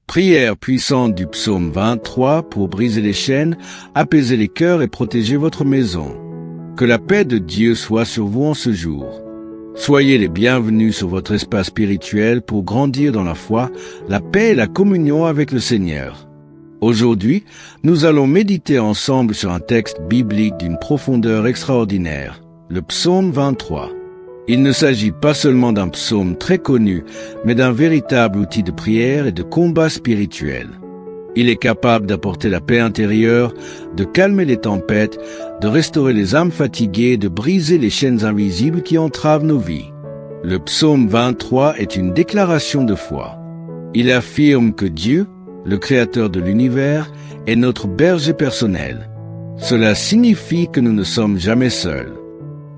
Prière puissante du psaume 23 pour briser les chaînes, apaiser les cœurs et protéger votre maison. Que la paix de Dieu soit sur vous en ce jour. Soyez les bienvenus sur votre espace spirituel pour grandir dans la foi, la paix et la communion avec le Seigneur. Aujourd'hui, nous allons méditer ensemble sur un texte biblique d'une profondeur extraordinaire, le psaume 23. Il ne s'agit pas seulement d'un psaume très connu, mais d'un véritable outil de prière et de combat spirituel. Il est capable d'apporter la paix intérieure, de calmer les tempêtes, de restaurer les âmes fatiguées, de briser les chaînes invisibles qui entravent nos vies. Le psaume 23 est une déclaration de foi. Il affirme que Dieu, le Créateur de l'univers, est notre berger personnel. Cela signifie que nous ne sommes jamais seuls.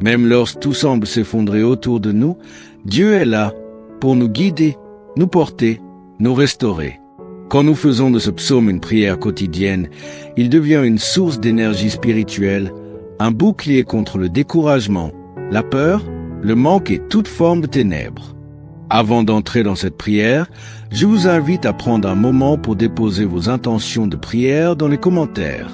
Même lorsque tout semble s'effondrer autour de nous, Dieu est là pour nous guider, nous porter, nous restaurer. Quand nous faisons de ce psaume une prière quotidienne, il devient une source d'énergie spirituelle, un bouclier contre le découragement, la peur, le manque et toute forme de ténèbres. Avant d'entrer dans cette prière, je vous invite à prendre un moment pour déposer vos intentions de prière dans les commentaires.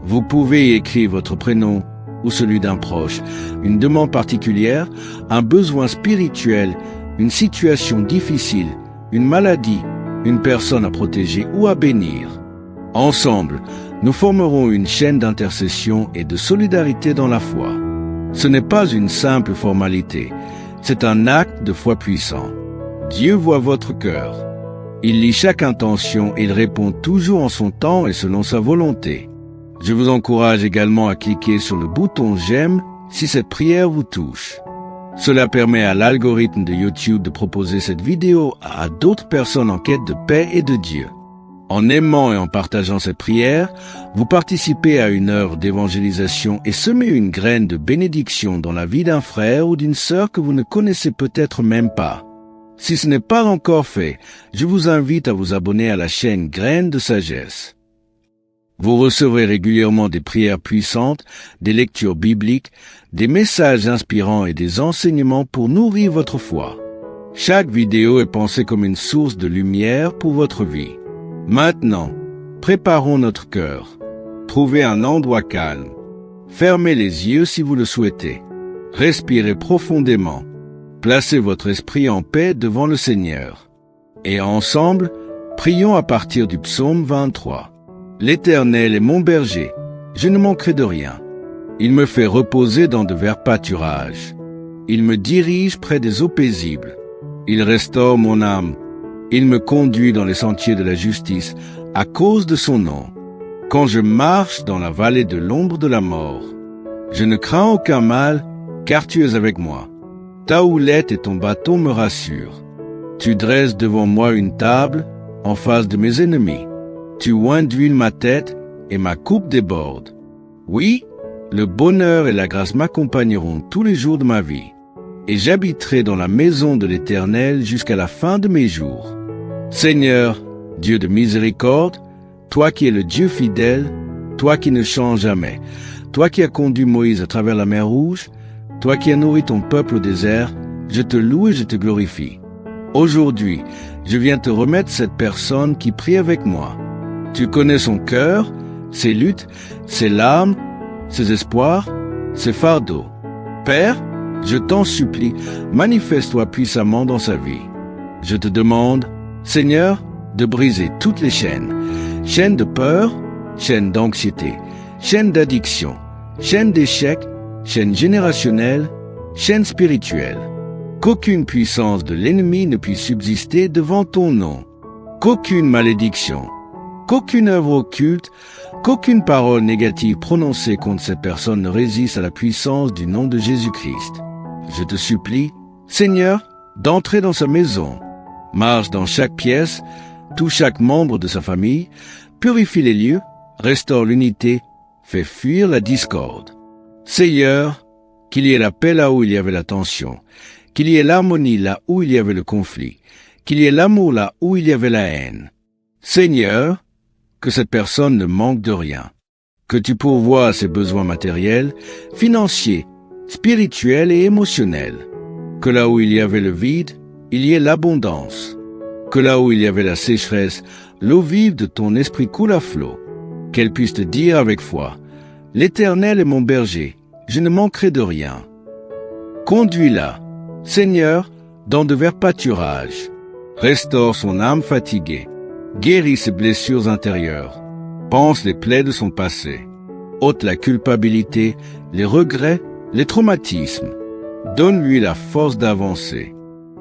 Vous pouvez y écrire votre prénom ou celui d'un proche, une demande particulière, un besoin spirituel, une situation difficile, une maladie, une personne à protéger ou à bénir. Ensemble, nous formerons une chaîne d'intercession et de solidarité dans la foi. Ce n'est pas une simple formalité, c'est un acte de foi puissant. Dieu voit votre cœur. Il lit chaque intention et il répond toujours en son temps et selon sa volonté. Je vous encourage également à cliquer sur le bouton « J'aime » si cette prière vous touche. Cela permet à l'algorithme de YouTube de proposer cette vidéo à d'autres personnes en quête de paix et de Dieu. En aimant et en partageant cette prière, vous participez à une œuvre d'évangélisation et semez une graine de bénédiction dans la vie d'un frère ou d'une sœur que vous ne connaissez peut-être même pas. Si ce n'est pas encore fait, je vous invite à vous abonner à la chaîne Graines de Sagesse. Vous recevrez régulièrement des prières puissantes, des lectures bibliques, des messages inspirants et des enseignements pour nourrir votre foi. Chaque vidéo est pensée comme une source de lumière pour votre vie. Maintenant, préparons notre cœur. Trouvez un endroit calme. Fermez les yeux si vous le souhaitez. Respirez profondément. Placez votre esprit en paix devant le Seigneur. Et ensemble, prions à partir du psaume 23. L'Éternel est mon berger, je ne manquerai de rien. Il me fait reposer dans de verts pâturages. Il me dirige près des eaux paisibles. Il restaure mon âme. Il me conduit dans les sentiers de la justice à cause de son nom. Quand je marche dans la vallée de l'ombre de la mort, je ne crains aucun mal, car tu es avec moi. Ta houlette et ton bâton me rassurent. Tu dresses devant moi une table en face de mes ennemis. Tu oins d'huile ma tête et ma coupe déborde. Oui, le bonheur et la grâce m'accompagneront tous les jours de ma vie, et j'habiterai dans la maison de l'Éternel jusqu'à la fin de mes jours. Seigneur, Dieu de miséricorde, toi qui es le Dieu fidèle, toi qui ne changes jamais, toi qui as conduit Moïse à travers la mer Rouge, toi qui as nourri ton peuple au désert, je te loue et je te glorifie. Aujourd'hui, je viens te remettre cette personne qui prie avec moi. Tu connais son cœur, ses luttes, ses larmes, ses espoirs, ses fardeaux. Père, je t'en supplie, manifeste-toi puissamment dans sa vie. Je te demande, Seigneur, de briser toutes les chaînes. Chaînes de peur, chaînes d'anxiété, chaînes d'addiction, chaînes d'échec, chaînes générationnelles, chaînes spirituelles. Qu'aucune puissance de l'ennemi ne puisse subsister devant ton nom. Qu'aucune malédiction, qu'aucune œuvre occulte, qu'aucune parole négative prononcée contre cette personne ne résiste à la puissance du nom de Jésus-Christ. Je te supplie, Seigneur, d'entrer dans sa maison. Marche dans chaque pièce, touche chaque membre de sa famille, purifie les lieux, restaure l'unité, fait fuir la discorde. Seigneur, qu'il y ait la paix là où il y avait la tension, qu'il y ait l'harmonie là où il y avait le conflit, qu'il y ait l'amour là où il y avait la haine. Seigneur, que cette personne ne manque de rien, que tu pourvoies à ses besoins matériels, financiers, spirituels et émotionnels, que là où il y avait le vide, il y ait l'abondance, Que là où il y avait la sécheresse, l'eau vive de ton esprit coule à flot. Qu'elle puisse te dire avec foi, l'Éternel est mon berger, je ne manquerai de rien. Conduis-la, Seigneur, dans de verts pâturages. Restaure son âme fatiguée, guéris ses blessures intérieures, panse les plaies de son passé, ôte la culpabilité, les regrets, les traumatismes. Donne-lui la force d'avancer.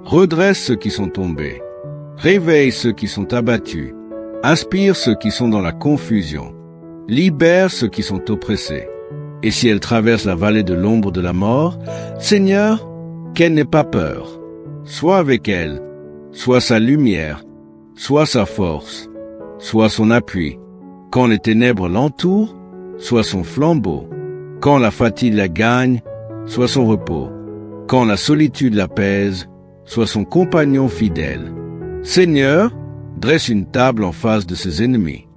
Redresse ceux qui sont tombés. Réveille ceux qui sont abattus. Inspire ceux qui sont dans la confusion. Libère ceux qui sont oppressés. Et si elle traverse la vallée de l'ombre de la mort, Seigneur, qu'elle n'ait pas peur. Sois avec elle, sois sa lumière, sois sa force, sois son appui. Quand les ténèbres l'entourent, sois son flambeau. Quand la fatigue la gagne, sois son repos. Quand la solitude l'apaise, sois son compagnon fidèle. Seigneur, dresse une table en face de ses ennemis.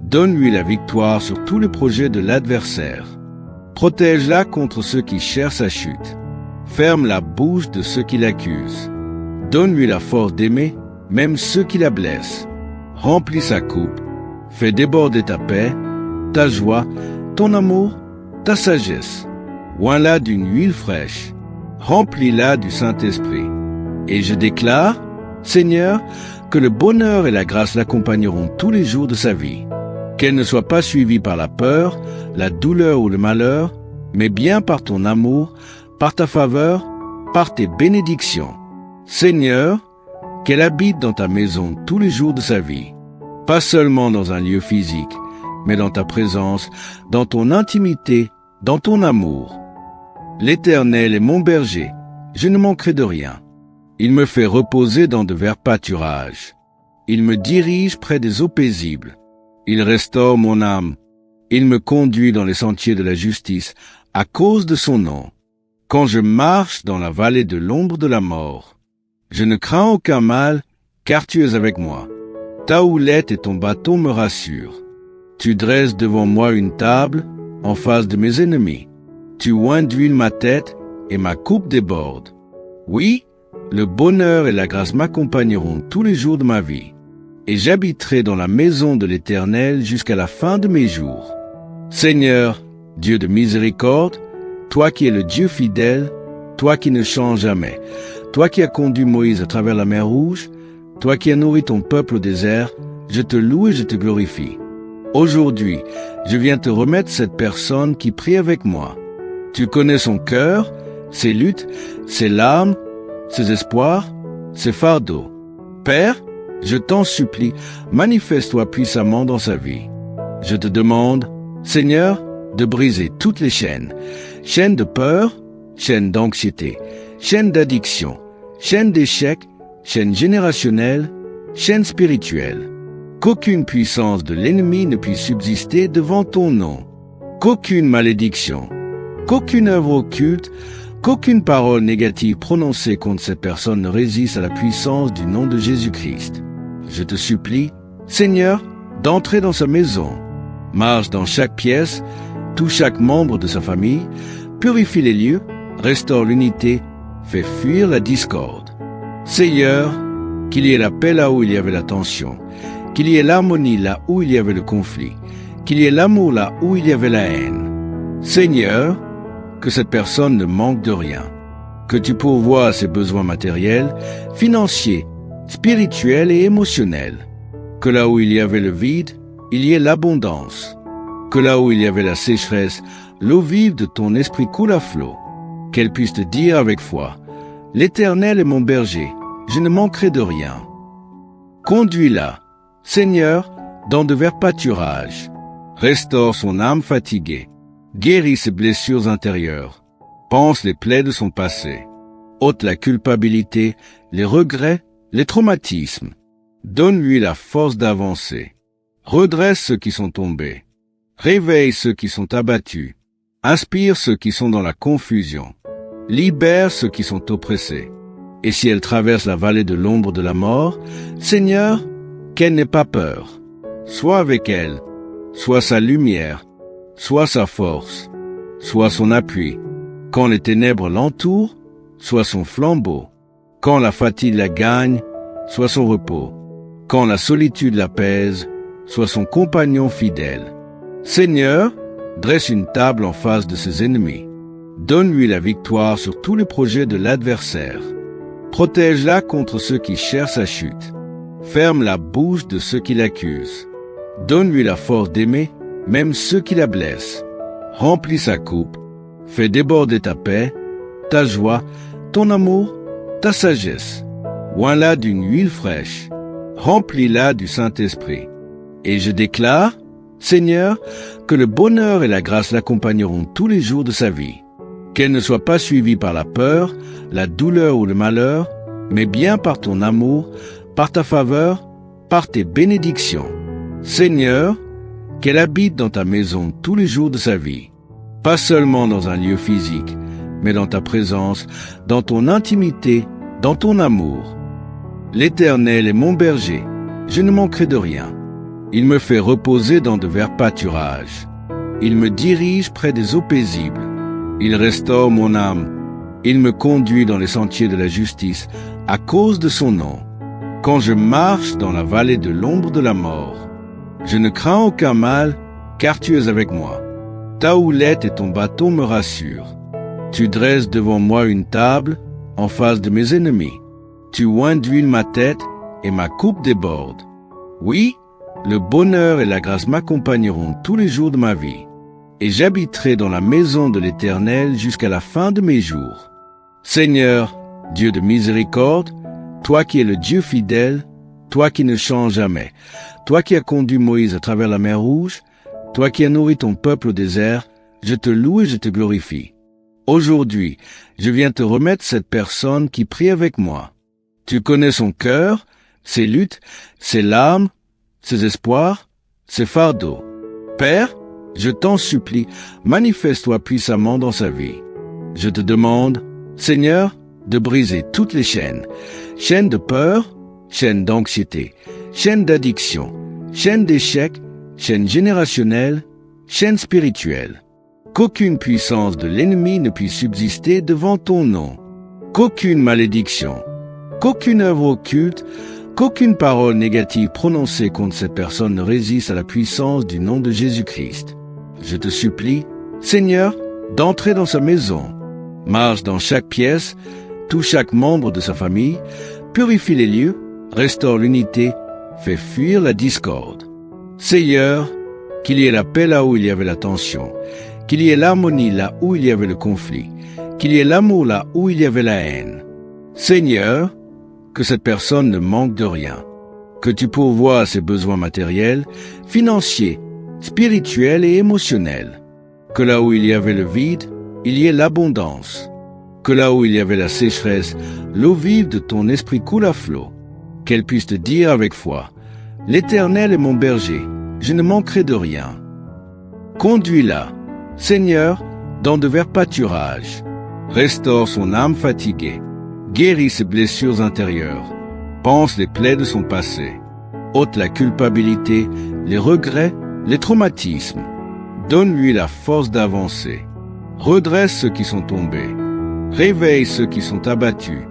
Donne-lui la victoire sur tous les projets de l'adversaire. Protège-la contre ceux qui cherchent sa chute. Ferme la bouche de ceux qui l'accusent. Donne-lui la force d'aimer, même ceux qui la blessent. Remplis sa coupe. Fais déborder ta paix, ta joie, ton amour, ta sagesse. Oins-la d'une huile fraîche. Remplis-la du Saint-Esprit. Et je déclare, Seigneur, que le bonheur et la grâce l'accompagneront tous les jours de sa vie. Qu'elle ne soit pas suivie par la peur, la douleur ou le malheur, mais bien par ton amour, par ta faveur, par tes bénédictions. Seigneur, qu'elle habite dans ta maison tous les jours de sa vie, pas seulement dans un lieu physique, mais dans ta présence, dans ton intimité, dans ton amour. L'Éternel est mon berger, je ne manquerai de rien. Il me fait reposer dans de verts pâturages. Il me dirige près des eaux paisibles. Il restaure mon âme. Il me conduit dans les sentiers de la justice, à cause de son nom. Quand je marche dans la vallée de l'ombre de la mort, je ne crains aucun mal, car tu es avec moi. Ta houlette et ton bâton me rassurent. Tu dresses devant moi une table, en face de mes ennemis. Tu oins d'huile ma tête, et ma coupe déborde. Oui, le bonheur et la grâce m'accompagneront tous les jours de ma vie. Et j'habiterai dans la maison de l'Éternel jusqu'à la fin de mes jours. Seigneur, Dieu de miséricorde, toi qui es le Dieu fidèle, toi qui ne changes jamais, toi qui as conduit Moïse à travers la mer Rouge, toi qui as nourri ton peuple au désert, je te loue et je te glorifie. Aujourd'hui, je viens te remettre cette personne qui prie avec moi. Tu connais son cœur, ses luttes, ses larmes, ses espoirs, ses fardeaux. Père, je t'en supplie, manifeste-toi puissamment dans sa vie. Je te demande, Seigneur, de briser toutes les chaînes de peur, chaînes d'anxiété, chaînes d'addiction, chaînes d'échec, chaînes générationnelles, chaînes spirituelles. Qu'aucune puissance de l'ennemi ne puisse subsister devant ton nom. Qu'aucune malédiction, qu'aucune œuvre occulte, qu'aucune parole négative prononcée contre cette personne ne résiste à la puissance du nom de Jésus-Christ. Je te supplie, Seigneur, d'entrer dans sa maison. Marche dans chaque pièce, touche chaque membre de sa famille, purifie les lieux, restaure l'unité, fait fuir la discorde. Seigneur, qu'il y ait la paix là où il y avait la tension, qu'il y ait l'harmonie là où il y avait le conflit, qu'il y ait l'amour là où il y avait la haine. Seigneur, que cette personne ne manque de rien, que tu pourvoies à ses besoins matériels, financiers, spirituels et émotionnels, que là où il y avait le vide, il y ait l'abondance, que là où il y avait la sécheresse, l'eau vive de ton esprit coule à flot, qu'elle puisse te dire avec foi, l'Éternel est mon berger, je ne manquerai de rien. Conduis-la, Seigneur, dans de verts pâturages, restaure son âme fatiguée, guéris ses blessures intérieures, panse les plaies de son passé, ôte la culpabilité, les regrets, les traumatismes, donne-lui la force d'avancer, redresse ceux qui sont tombés, réveille ceux qui sont abattus, inspire ceux qui sont dans la confusion, libère ceux qui sont oppressés. Et si elle traverse la vallée de l'ombre de la mort, Seigneur, qu'elle n'ait pas peur. Sois avec elle, sois sa lumière, sois sa force, sois son appui. Quand les ténèbres l'entourent, sois son flambeau. Quand la fatigue la gagne, sois son repos. Quand la solitude l'apaise, sois son compagnon fidèle. Seigneur, dresse une table en face de ses ennemis. Donne-lui la victoire sur tous les projets de l'adversaire. Protège-la contre ceux qui cherchent sa chute. Ferme la bouche de ceux qui l'accusent. Donne-lui la force d'aimer, même ceux qui la blessent. Remplis sa coupe. Fais déborder ta paix, ta joie, ton amour, ta sagesse. Oins-la d'une huile fraîche. Remplis-la du Saint-Esprit. Et je déclare, Seigneur, que le bonheur et la grâce l'accompagneront tous les jours de sa vie. Qu'elle ne soit pas suivie par la peur, la douleur ou le malheur, mais bien par ton amour, par ta faveur, par tes bénédictions. Seigneur, qu'elle habite dans ta maison tous les jours de sa vie, pas seulement dans un lieu physique, mais dans ta présence, dans ton intimité, dans ton amour. L'Éternel est mon berger, je ne manquerai de rien. Il me fait reposer dans de verts pâturages. Il me dirige près des eaux paisibles. Il restaure mon âme. Il me conduit dans les sentiers de la justice à cause de son nom. Quand je marche dans la vallée de l'ombre de la mort, je ne crains aucun mal, car tu es avec moi. Ta houlette et ton bâton me rassurent. Tu dresses devant moi une table en face de mes ennemis. Tu oins d'huile ma tête et ma coupe déborde. Oui, le bonheur et la grâce m'accompagneront tous les jours de ma vie, et j'habiterai dans la maison de l'Éternel jusqu'à la fin de mes jours. Seigneur, Dieu de miséricorde, toi qui es le Dieu fidèle, toi qui ne changes jamais, toi qui as conduit Moïse à travers la mer Rouge, toi qui as nourri ton peuple au désert, je te loue et je te glorifie. Aujourd'hui, je viens te remettre cette personne qui prie avec moi. Tu connais son cœur, ses luttes, ses larmes, ses espoirs, ses fardeaux. Père, je t'en supplie, manifeste-toi puissamment dans sa vie. Je te demande, Seigneur, de briser toutes les chaînes, chaînes de peur, chaînes d'anxiété, chaînes d'addiction, chaînes d'échec, chaînes générationnelles, chaînes spirituelles. Qu'aucune puissance de l'ennemi ne puisse subsister devant ton nom. Qu'aucune malédiction, qu'aucune œuvre occulte, qu'aucune parole négative prononcée contre cette personne ne résiste à la puissance du nom de Jésus-Christ. Je te supplie, Seigneur, d'entrer dans sa maison. Marche dans chaque pièce, touche chaque membre de sa famille, purifie les lieux, restaure l'unité, fait fuir la discorde. Seigneur, qu'il y ait la paix là où il y avait la tension, qu'il y ait l'harmonie là où il y avait le conflit, qu'il y ait l'amour là où il y avait la haine. Seigneur, que cette personne ne manque de rien, que tu pourvoies à ses besoins matériels, financiers, spirituels et émotionnels, que là où il y avait le vide, il y ait l'abondance, que là où il y avait la sécheresse, l'eau vive de ton esprit coule à flot, qu'elle puisse te dire avec foi, l'Éternel est mon berger, je ne manquerai de rien. Conduis-la, Seigneur, dans de verts pâturages, restaure son âme fatiguée, guéris ses blessures intérieures, panse les plaies de son passé, ôte la culpabilité, les regrets, les traumatismes, donne-lui la force d'avancer, redresse ceux qui sont tombés, réveille ceux qui sont abattus,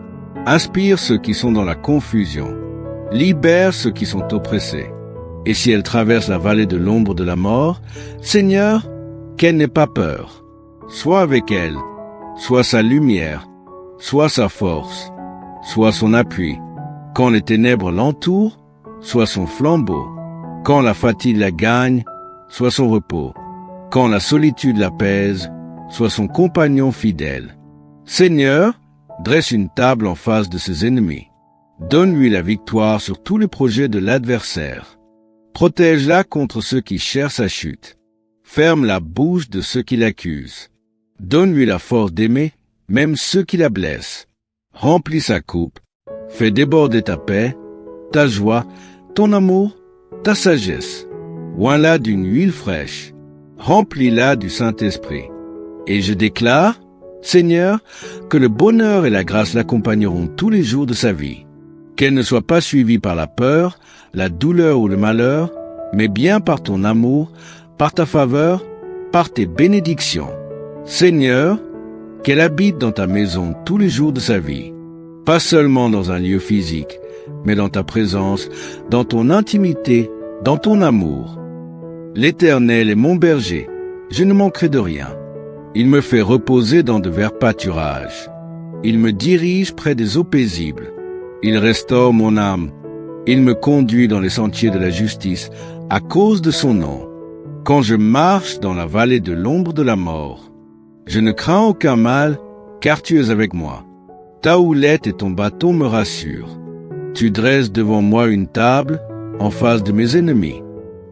inspire ceux qui sont dans la confusion, libère ceux qui sont oppressés. Et si elle traverse la vallée de l'ombre de la mort, Seigneur, qu'elle n'ait pas peur. Sois avec elle, sois sa lumière, sois sa force, sois son appui. Quand les ténèbres l'entourent, sois son flambeau. Quand la fatigue la gagne, sois son repos. Quand la solitude l'apaise, sois son compagnon fidèle. Seigneur, dresse une table en face de ses ennemis. Donne-lui la victoire sur tous les projets de l'adversaire. Protège-la contre ceux qui cherchent sa chute. Ferme la bouche de ceux qui l'accusent. Donne-lui la force d'aimer, même ceux qui la blessent. Remplis sa coupe. Fais déborder ta paix, ta joie, ton amour, ta sagesse. Oins-la d'une huile fraîche. Remplis-la du Saint-Esprit. Et je déclare, Seigneur, que le bonheur et la grâce l'accompagneront tous les jours de sa vie. Qu'elle ne soit pas suivie par la peur, la douleur ou le malheur, mais bien par ton amour, par ta faveur, par tes bénédictions. Seigneur, qu'elle habite dans ta maison tous les jours de sa vie, pas seulement dans un lieu physique, mais dans ta présence, dans ton intimité, dans ton amour. L'Éternel est mon berger, je ne manquerai de rien. Il me fait reposer dans de verts pâturages. Il me dirige près des eaux paisibles. Il restaure mon âme. Il me conduit dans les sentiers de la justice à cause de son nom. Quand je marche dans la vallée de l'ombre de la mort, je ne crains aucun mal, car tu es avec moi. Ta houlette et ton bâton me rassurent. Tu dresses devant moi une table en face de mes ennemis.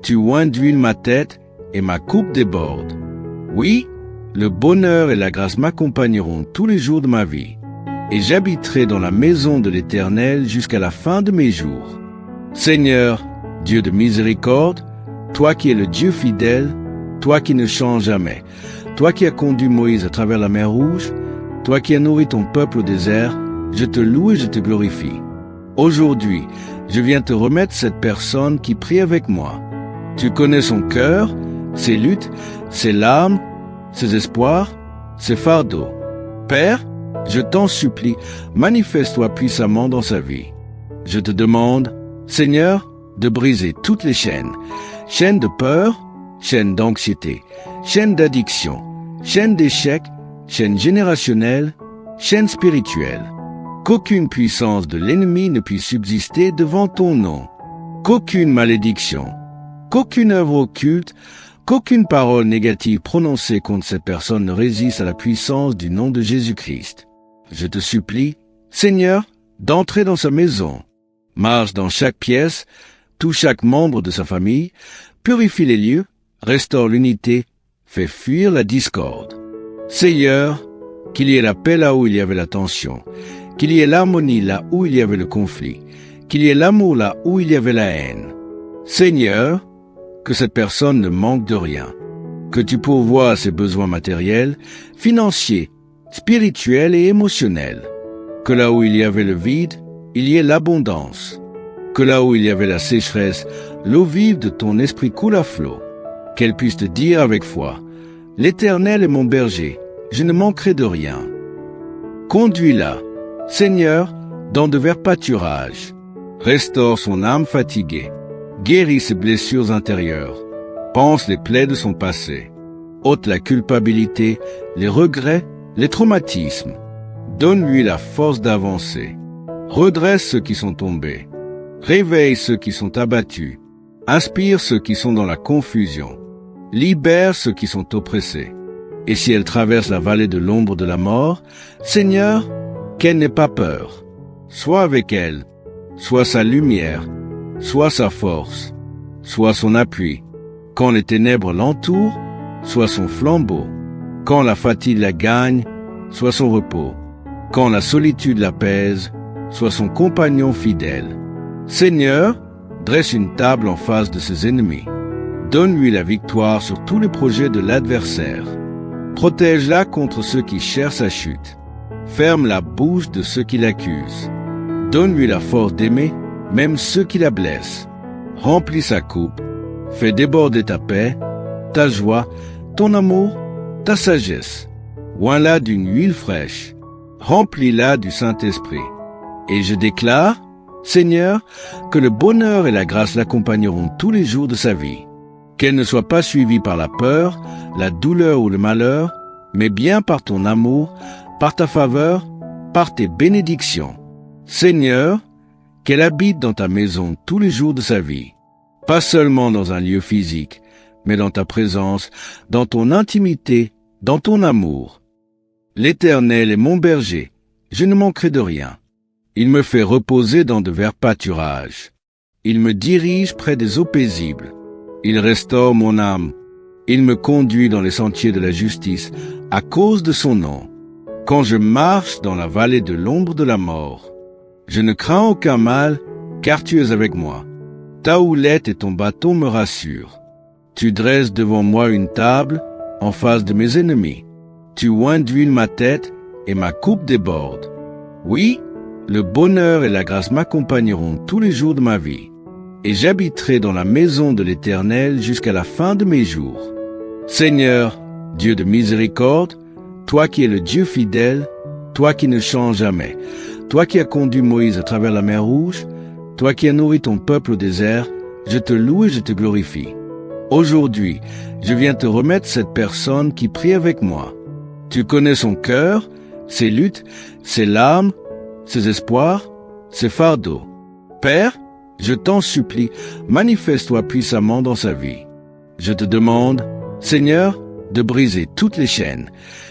Tu oins d'huile ma tête et ma coupe déborde. Oui, le bonheur et la grâce m'accompagneront tous les jours de ma vie, et j'habiterai dans la maison de l'Éternel jusqu'à la fin de mes jours. Seigneur, Dieu de miséricorde, toi qui es le Dieu fidèle, toi qui ne changes jamais, toi qui as conduit Moïse à travers la mer Rouge, toi qui as nourri ton peuple au désert, je te loue et je te glorifie. Aujourd'hui, je viens te remettre cette personne qui prie avec moi. Tu connais son cœur, ses luttes, ses larmes, ses espoirs, ses fardeaux. Père, je t'en supplie, manifeste-toi puissamment dans sa vie. Je te demande, Seigneur, de briser toutes les chaînes de peur, chaînes d'anxiété, chaînes d'addiction, chaînes d'échec, chaînes générationnelles, chaînes spirituelles. Qu'aucune puissance de l'ennemi ne puisse subsister devant ton nom. Qu'aucune malédiction, qu'aucune œuvre occulte, qu'aucune parole négative prononcée contre cette personne ne résiste à la puissance du nom de Jésus-Christ. Je te supplie, Seigneur, d'entrer dans sa maison. Marche dans chaque pièce, touche chaque membre de sa famille, purifie les lieux, restaure l'unité, fait fuir la discorde. Seigneur, qu'il y ait la paix là où il y avait la tension, qu'il y ait l'harmonie là où il y avait le conflit, qu'il y ait l'amour là où il y avait la haine. Seigneur, que cette personne ne manque de rien, que tu pourvoies à ses besoins matériels, financiers, spirituels et émotionnels, que là où il y avait le vide, il y ait l'abondance, que là où il y avait la sécheresse, l'eau vive de ton esprit coule à flot, qu'elle puisse te dire avec foi, « L'Éternel est mon berger, je ne manquerai de rien. » Conduis-la, Seigneur, dans de verts pâturages. Restaure son âme fatiguée. Guéris ses blessures intérieures. Pense les plaies de son passé. Ôte la culpabilité, les regrets, les traumatismes. Donne-lui la force d'avancer. Redresse ceux qui sont tombés. Réveille ceux qui sont abattus. Inspire ceux qui sont dans la confusion. Libère ceux qui sont oppressés. Et si elle traverse la vallée de l'ombre de la mort, Seigneur, qu'elle n'ait pas peur. Sois avec elle, sois sa lumière, sois sa force, sois son appui. Quand les ténèbres l'entourent, sois son flambeau. Quand la fatigue la gagne, sois son repos. Quand la solitude l'apaise, sois son compagnon fidèle. Seigneur, dresse une table en face de ses ennemis. Donne-lui la victoire sur tous les projets de l'adversaire. Protège-la contre ceux qui cherchent sa chute. Ferme la bouche de ceux qui l'accusent. Donne-lui la force d'aimer, même ceux qui la blessent. Remplis sa coupe. Fais déborder ta paix, ta joie, ton amour, ta sagesse. Oins-la d'une huile fraîche. Remplis-la du Saint-Esprit. Et je déclare, Seigneur, que le bonheur et la grâce l'accompagneront tous les jours de sa vie. Qu'elle ne soit pas suivie par la peur, la douleur ou le malheur, mais bien par ton amour, par ta faveur, par tes bénédictions. Seigneur, qu'elle habite dans ta maison tous les jours de sa vie, pas seulement dans un lieu physique, mais dans ta présence, dans ton intimité, dans ton amour. L'Éternel est mon berger, je ne manquerai de rien. Il me fait reposer dans de verts pâturages. Il me dirige près des eaux paisibles. Il restaure mon âme. Il me conduit dans les sentiers de la justice à cause de son nom. Quand je marche dans la vallée de l'ombre de la mort, je ne crains aucun mal, car tu es avec moi. Ta houlette et ton bâton me rassurent. Tu dresses devant moi une table en face de mes ennemis. Tu oins d'huile ma tête et ma coupe déborde. Oui, le bonheur et la grâce m'accompagneront tous les jours de ma vie, et j'habiterai dans la maison de l'Éternel jusqu'à la fin de mes jours. Seigneur, Dieu de miséricorde, toi qui es le Dieu fidèle, toi qui ne changes jamais, toi qui as conduit Moïse à travers la mer Rouge, Toi qui as nourri ton peuple au désert, je te loue et je te glorifie. Aujourd'hui, je viens te remettre cette personne qui prie avec moi. Tu connais son cœur, ses luttes, ses larmes, ses espoirs, ses fardeaux. Père, je t'en supplie, manifeste-toi puissamment dans sa vie. Je te demande, Seigneur, de briser toutes les chaînes,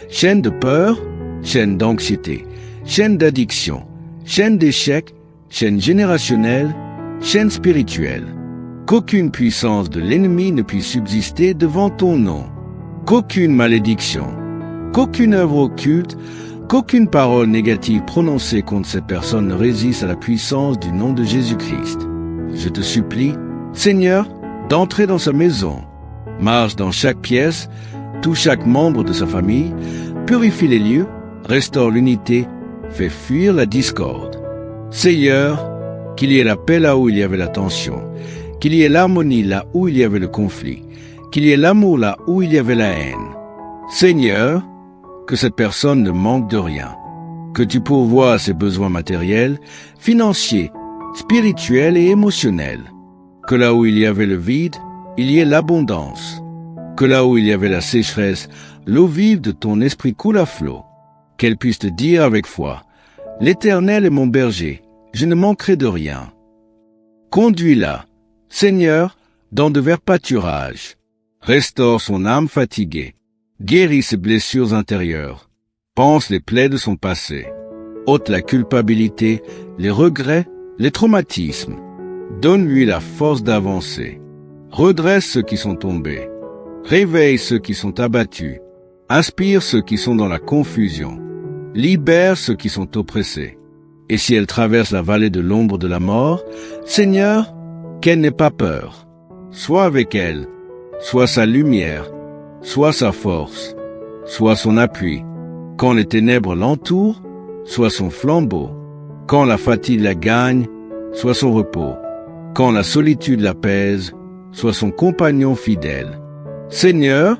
chaînes de peur, chaînes d'anxiété, chaînes d'addiction, chaînes d'échec, chaînes générationnelles, chaînes spirituelles. Qu'aucune puissance de l'ennemi ne puisse subsister devant ton nom. Qu'aucune malédiction, qu'aucune œuvre occulte, qu'aucune parole négative prononcée contre cette personne ne résiste à la puissance du nom de Jésus-Christ. Je te supplie, Seigneur, d'entrer dans sa maison. Marche dans chaque pièce, touche chaque membre de sa famille, purifie les lieux, restaure l'unité, fait fuir la discorde. Seigneur, qu'il y ait la paix là où il y avait la tension, qu'il y ait l'harmonie là où il y avait le conflit, qu'il y ait l'amour là où il y avait la haine. Seigneur, que cette personne ne manque de rien, que tu pourvoies à ses besoins matériels, financiers, spirituels et émotionnels, que là où il y avait le vide, il y ait l'abondance, que là où il y avait la sécheresse, l'eau vive de ton esprit coule à flot, qu'elle puisse te dire avec foi, « L'Éternel est mon berger, je ne manquerai de rien. » Conduis-la, Seigneur, dans de verts pâturages. Restaure son âme fatiguée, guéris ses blessures intérieures, pense les plaies de son passé, ôte la culpabilité, les regrets, les traumatismes. Donne-lui la force d'avancer. Redresse ceux qui sont tombés. Réveille ceux qui sont abattus. Inspire ceux qui sont dans la confusion. Libère ceux qui sont oppressés. Et si elle traverse la vallée de l'ombre de la mort, Seigneur, qu'elle n'ait pas peur. Sois avec elle, sois sa lumière, sois sa force, sois son appui. Quand les ténèbres l'entourent, sois son flambeau. Quand la fatigue la gagne, sois son repos. Quand la solitude la pèse, sois son compagnon fidèle. Seigneur,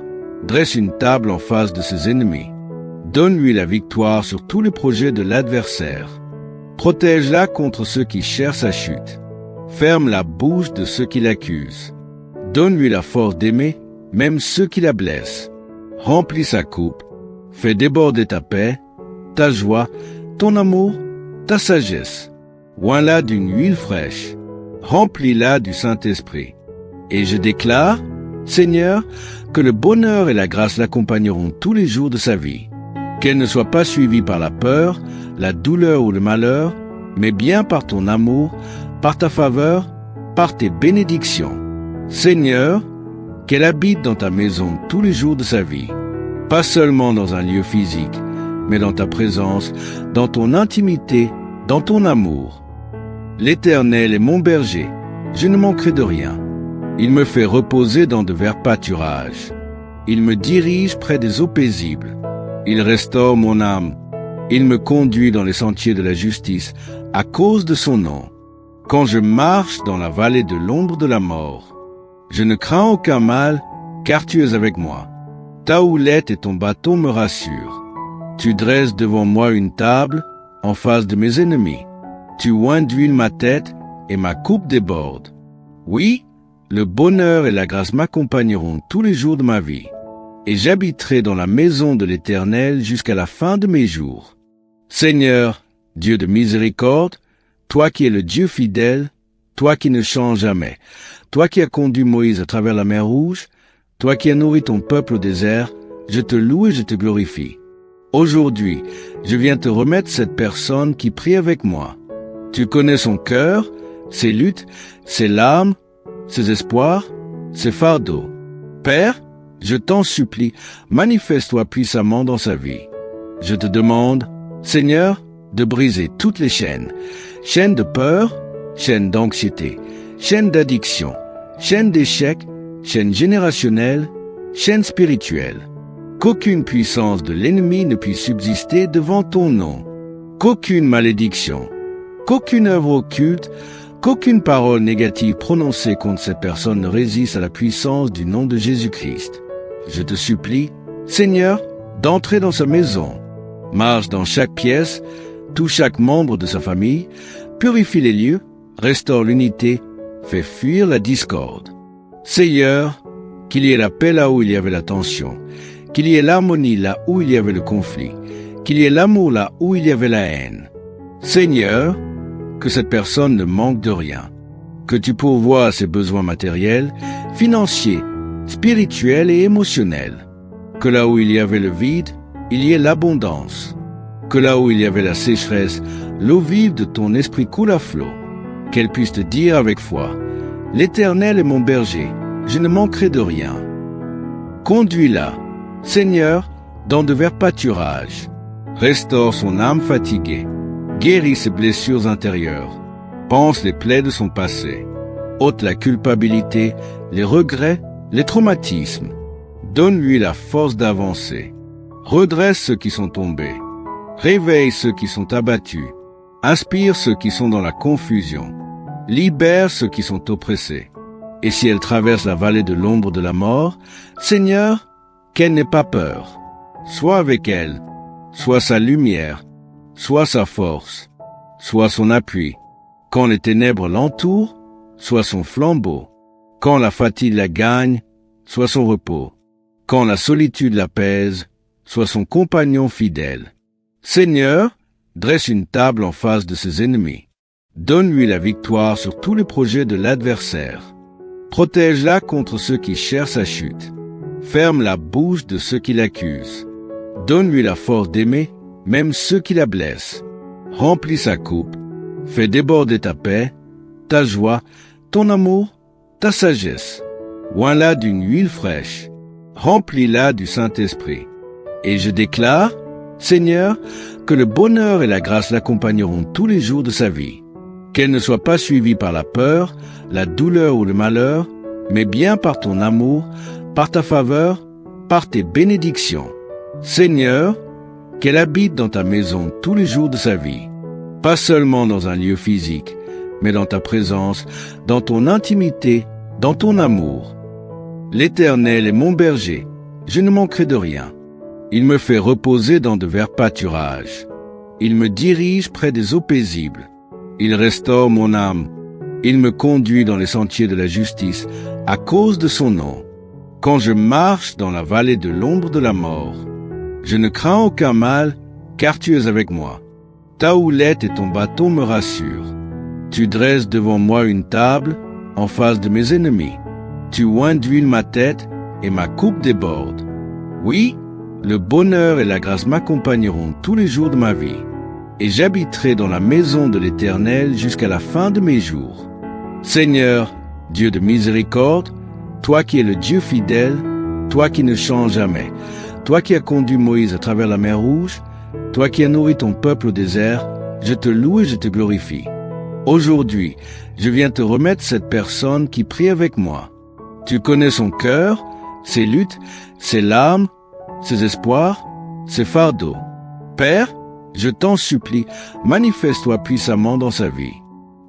dresse une table en face de ses ennemis. Donne-lui la victoire sur tous les projets de l'adversaire. Protège-la contre ceux qui cherchent sa chute. Ferme la bouche de ceux qui l'accusent. Donne-lui la force d'aimer, même ceux qui la blessent. Remplis sa coupe. Fais déborder ta paix, ta joie, ton amour, ta sagesse. Oins-la d'une huile fraîche. Remplis-la du Saint-Esprit. Et je déclare, Seigneur, que le bonheur et la grâce l'accompagneront tous les jours de sa vie. Qu'elle ne soit pas suivie par la peur, la douleur ou le malheur, mais bien par ton amour, par ta faveur, par tes bénédictions. Seigneur, qu'elle habite dans ta maison tous les jours de sa vie, pas seulement dans un lieu physique, mais dans ta présence, dans ton intimité, dans ton amour. L'Éternel est mon berger, je ne manquerai de rien. Il me fait reposer dans de verts pâturages. Il me dirige près des eaux paisibles. Il restaure mon âme. Il me conduit dans les sentiers de la justice à cause de son nom. Quand je marche dans la vallée de l'ombre de la mort, je ne crains aucun mal, car tu es avec moi. Ta houlette et ton bâton me rassurent. Tu dresses devant moi une table en face de mes ennemis. Tu oins d'huile ma tête et ma coupe déborde. Oui, le bonheur et la grâce m'accompagneront tous les jours de ma vie. Et j'habiterai dans la maison de l'Éternel jusqu'à la fin de mes jours. Seigneur, Dieu de miséricorde, toi qui es le Dieu fidèle, toi qui ne changes jamais, toi qui as conduit Moïse à travers la mer Rouge, toi qui as nourri ton peuple au désert, je te loue et je te glorifie. Aujourd'hui, je viens te remettre cette personne qui prie avec moi. Tu connais son cœur, ses luttes, ses larmes, ses espoirs, ses fardeaux. Père, je t'en supplie, manifeste-toi puissamment dans sa vie. Je te demande, Seigneur, de briser toutes les chaînes, chaînes de peur, chaînes d'anxiété, chaînes d'addiction, chaînes d'échec, chaînes générationnelles, chaînes spirituelles. Qu'aucune puissance de l'ennemi ne puisse subsister devant ton nom. Qu'aucune malédiction, qu'aucune œuvre occulte, qu'aucune parole négative prononcée contre cette personne ne résiste à la puissance du nom de Jésus-Christ. Je te supplie, Seigneur, d'entrer dans sa maison. Marche dans chaque pièce, touche chaque membre de sa famille, purifie les lieux, restaure l'unité, fais fuir la discorde. Seigneur, qu'il y ait la paix là où il y avait la tension, qu'il y ait l'harmonie là où il y avait le conflit, qu'il y ait l'amour là où il y avait la haine. Seigneur, que cette personne ne manque de rien, que tu pourvoies à ses besoins matériels, financiers, spirituels et émotionnels, que là où il y avait le vide, il y ait l'abondance, que là où il y avait la sécheresse, l'eau vive de ton esprit coule à flot, qu'elle puisse te dire avec foi, l'Éternel est mon berger, je ne manquerai de rien. Conduis-la, Seigneur, dans de verts pâturages, restaure son âme fatiguée, guéris ses blessures intérieures, panse les plaies de son passé, ôte la culpabilité, les regrets, les traumatismes, donne-lui la force d'avancer, redresse ceux qui sont tombés, réveille ceux qui sont abattus, inspire ceux qui sont dans la confusion, libère ceux qui sont oppressés. Et si elle traverse la vallée de l'ombre de la mort, Seigneur, qu'elle n'ait pas peur. Sois avec elle, sois sa lumière, sois sa force, sois son appui. Quand les ténèbres l'entourent, sois son flambeau. Quand la fatigue la gagne, sois son repos. Quand la solitude la pèse, sois son compagnon fidèle. Seigneur, dresse une table en face de ses ennemis. Donne-lui la victoire sur tous les projets de l'adversaire. Protège-la contre ceux qui cherchent sa chute. Ferme la bouche de ceux qui l'accusent. Donne-lui la force d'aimer, même ceux qui la blessent. Remplis sa coupe. Fais déborder ta paix, ta joie, ton amour, ta sagesse. Oins-la d'une huile fraîche. Remplis-la du Saint-Esprit. Et je déclare, Seigneur, que le bonheur et la grâce l'accompagneront tous les jours de sa vie. Qu'elle ne soit pas suivie par la peur, la douleur ou le malheur, mais bien par ton amour, par ta faveur, par tes bénédictions. Seigneur, qu'elle habite dans ta maison tous les jours de sa vie, pas seulement dans un lieu physique, mais dans ta présence, dans ton intimité, dans ton amour. L'Éternel est mon berger, je ne manquerai de rien. Il me fait reposer dans de verts pâturages. Il me dirige près des eaux paisibles. Il restaure mon âme. Il me conduit dans les sentiers de la justice à cause de son nom. Quand je marche dans la vallée de l'ombre de la mort, je ne crains aucun mal, car tu es avec moi. Ta houlette et ton bâton me rassurent. Tu dresses devant moi une table en face de mes ennemis. Tu oins d'huile ma tête et ma coupe déborde. Oui, le bonheur et la grâce m'accompagneront tous les jours de ma vie. Et j'habiterai dans la maison de l'Éternel jusqu'à la fin de mes jours. Seigneur, Dieu de miséricorde, toi qui es le Dieu fidèle, toi qui ne changes jamais, toi qui as conduit Moïse à travers la mer Rouge, toi qui as nourri ton peuple au désert, je te loue et je te glorifie. Aujourd'hui, je viens te remettre cette personne qui prie avec moi. Tu connais son cœur, ses luttes, ses larmes, ses espoirs, ses fardeaux. Père, je t'en supplie, manifeste-toi puissamment dans sa vie.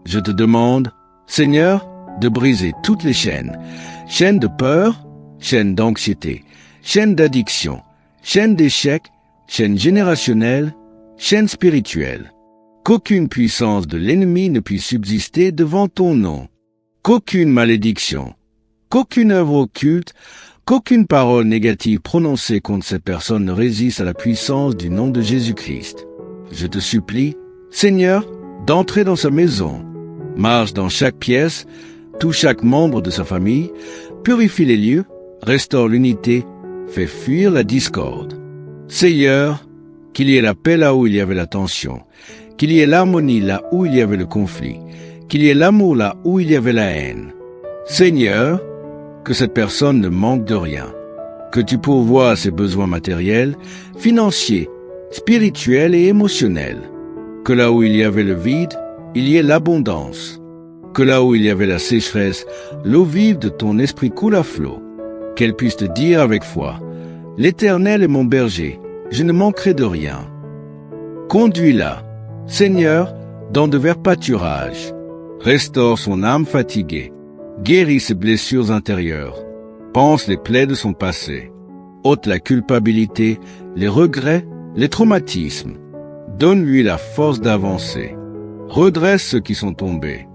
Je te demande, Seigneur, de briser toutes les chaînes, chaînes de peur, chaînes d'anxiété, chaînes d'addiction, chaînes d'échec, chaînes générationnelles, chaînes spirituelles. Qu'aucune puissance de l'ennemi ne puisse subsister devant ton nom. Qu'aucune malédiction, qu'aucune œuvre occulte, qu'aucune parole négative prononcée contre cette personne ne résiste à la puissance du nom de Jésus-Christ. Je te supplie, Seigneur, d'entrer dans sa maison. Marche dans chaque pièce, touche chaque membre de sa famille, purifie les lieux, restaure l'unité, fais fuir la discorde. Seigneur, qu'il y ait la paix là où il y avait la tension, qu'il y ait l'harmonie là où il y avait le conflit, qu'il y ait l'amour là où il y avait la haine. Seigneur, que cette personne ne manque de rien, que tu pourvoies à ses besoins matériels, financiers, spirituels et émotionnels, que là où il y avait le vide, il y ait l'abondance, que là où il y avait la sécheresse, l'eau vive de ton esprit coule à flot, qu'elle puisse te dire avec foi, l'Éternel est mon berger, je ne manquerai de rien. Conduis-la, Seigneur, dans de verts pâturages, restaure son âme fatiguée, guéris ses blessures intérieures, panse les plaies de son passé, ôte la culpabilité, les regrets, les traumatismes, donne-lui la force d'avancer, redresse ceux qui sont tombés,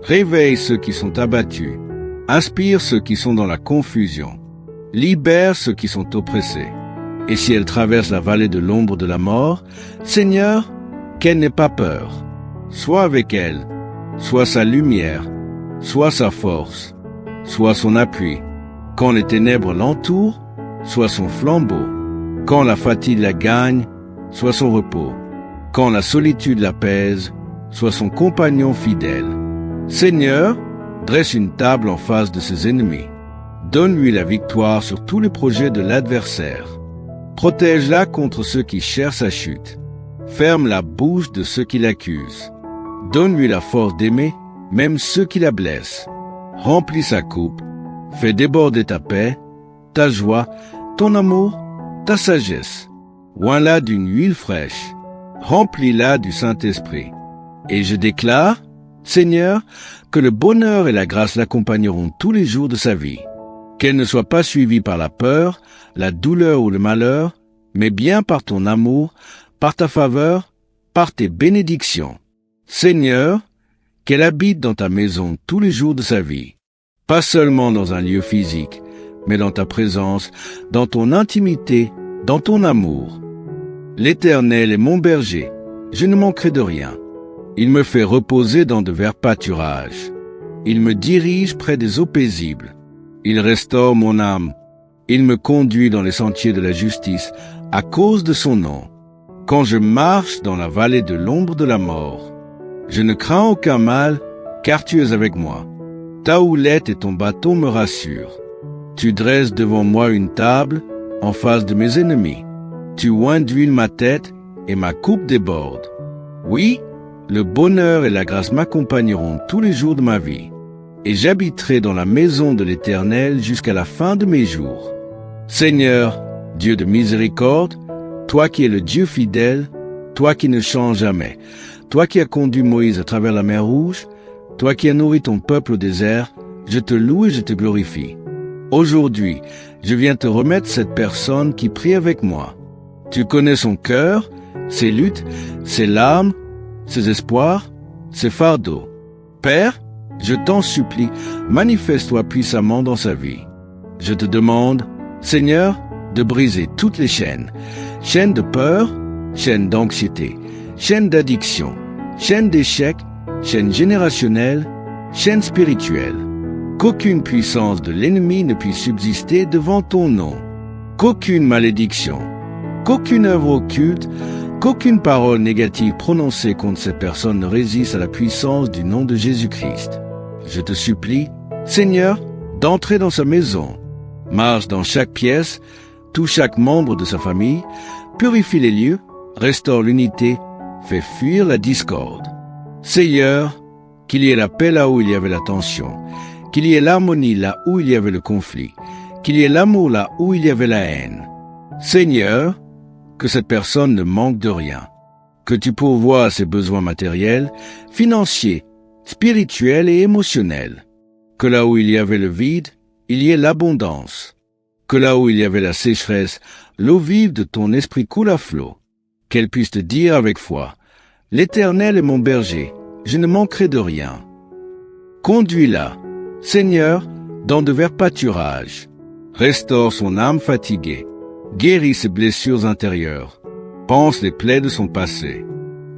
Réveille ceux qui sont abattus. Inspire ceux qui sont dans la confusion. Libère ceux qui sont oppressés. Et si elle traverse la vallée de l'ombre de la mort, Seigneur, qu'elle n'ait pas peur. Sois avec elle, sois sa lumière, sois sa force, sois son appui. Quand les ténèbres l'entourent, sois son flambeau. Quand la fatigue la gagne, sois son repos. Quand la solitude l'apaise, sois son compagnon fidèle. Seigneur, dresse une table en face de ses ennemis. Donne-lui la victoire sur tous les projets de l'adversaire. Protège-la contre ceux qui cherchent sa chute. Ferme la bouche de ceux qui l'accusent. Donne-lui la force d'aimer, même ceux qui la blessent. Remplis sa coupe. Fais déborder ta paix, ta joie, ton amour, ta sagesse. Oins-la d'une huile fraîche. Remplis-la du Saint-Esprit. Et je déclare, Seigneur, que le bonheur et la grâce l'accompagneront tous les jours de sa vie. Qu'elle ne soit pas suivie par la peur, la douleur ou le malheur, mais bien par ton amour, par ta faveur, par tes bénédictions. Seigneur, qu'elle habite dans ta maison tous les jours de sa vie. Pas seulement dans un lieu physique, mais dans ta présence, dans ton intimité, dans ton amour. L'Éternel est mon berger, je ne manquerai de rien. Il me fait reposer dans de verts pâturages. Il me dirige près des eaux paisibles. Il restaure mon âme. Il me conduit dans les sentiers de la justice à cause de son nom. Quand je marche dans la vallée de l'ombre de la mort, je ne crains aucun mal, car tu es avec moi. Ta houlette et ton bâton me rassurent. Tu dresses devant moi une table en face de mes ennemis. Tu oins d'huile ma tête et ma coupe déborde. Oui, le bonheur et la grâce m'accompagneront tous les jours de ma vie. Et j'habiterai dans la maison de l'Éternel jusqu'à la fin de mes jours. Seigneur, Dieu de miséricorde, toi qui es le Dieu fidèle, toi qui ne changes jamais, toi qui as conduit Moïse à travers la mer Rouge, toi qui as nourri ton peuple au désert, je te loue et je te glorifie. Aujourd'hui, je viens te remettre cette personne qui prie avec moi. Tu connais son cœur, ses luttes, ses larmes, ses espoirs, ses fardeaux. Père, je t'en supplie, manifeste-toi puissamment dans sa vie. Je te demande, Seigneur, de briser toutes les chaînes. Chaînes de peur, chaînes d'anxiété, chaînes d'addiction, chaînes d'échec, chaînes générationnelles, chaînes spirituelles. Qu'aucune puissance de l'ennemi ne puisse subsister devant ton nom. Qu'aucune malédiction, qu'aucune œuvre occulte, qu'aucune parole négative prononcée contre cette personne ne résiste à la puissance du nom de Jésus-Christ. Je te supplie, Seigneur, d'entrer dans sa maison. Marche dans chaque pièce, touche chaque membre de sa famille, purifie les lieux, restaure l'unité, fait fuir la discorde. Seigneur, qu'il y ait la paix là où il y avait la tension, qu'il y ait l'harmonie là où il y avait le conflit, qu'il y ait l'amour là où il y avait la haine. Seigneur, que cette personne ne manque de rien, que tu pourvoies à ses besoins matériels, financiers, spirituels et émotionnels, que là où il y avait le vide, il y ait l'abondance, que là où il y avait la sécheresse, l'eau vive de ton esprit coule à flot, qu'elle puisse te dire avec foi, l'Éternel est mon berger, je ne manquerai de rien. Conduis-la, Seigneur, dans de verts pâturages, restaure son âme fatiguée, guéris ses blessures intérieures, pense les plaies de son passé,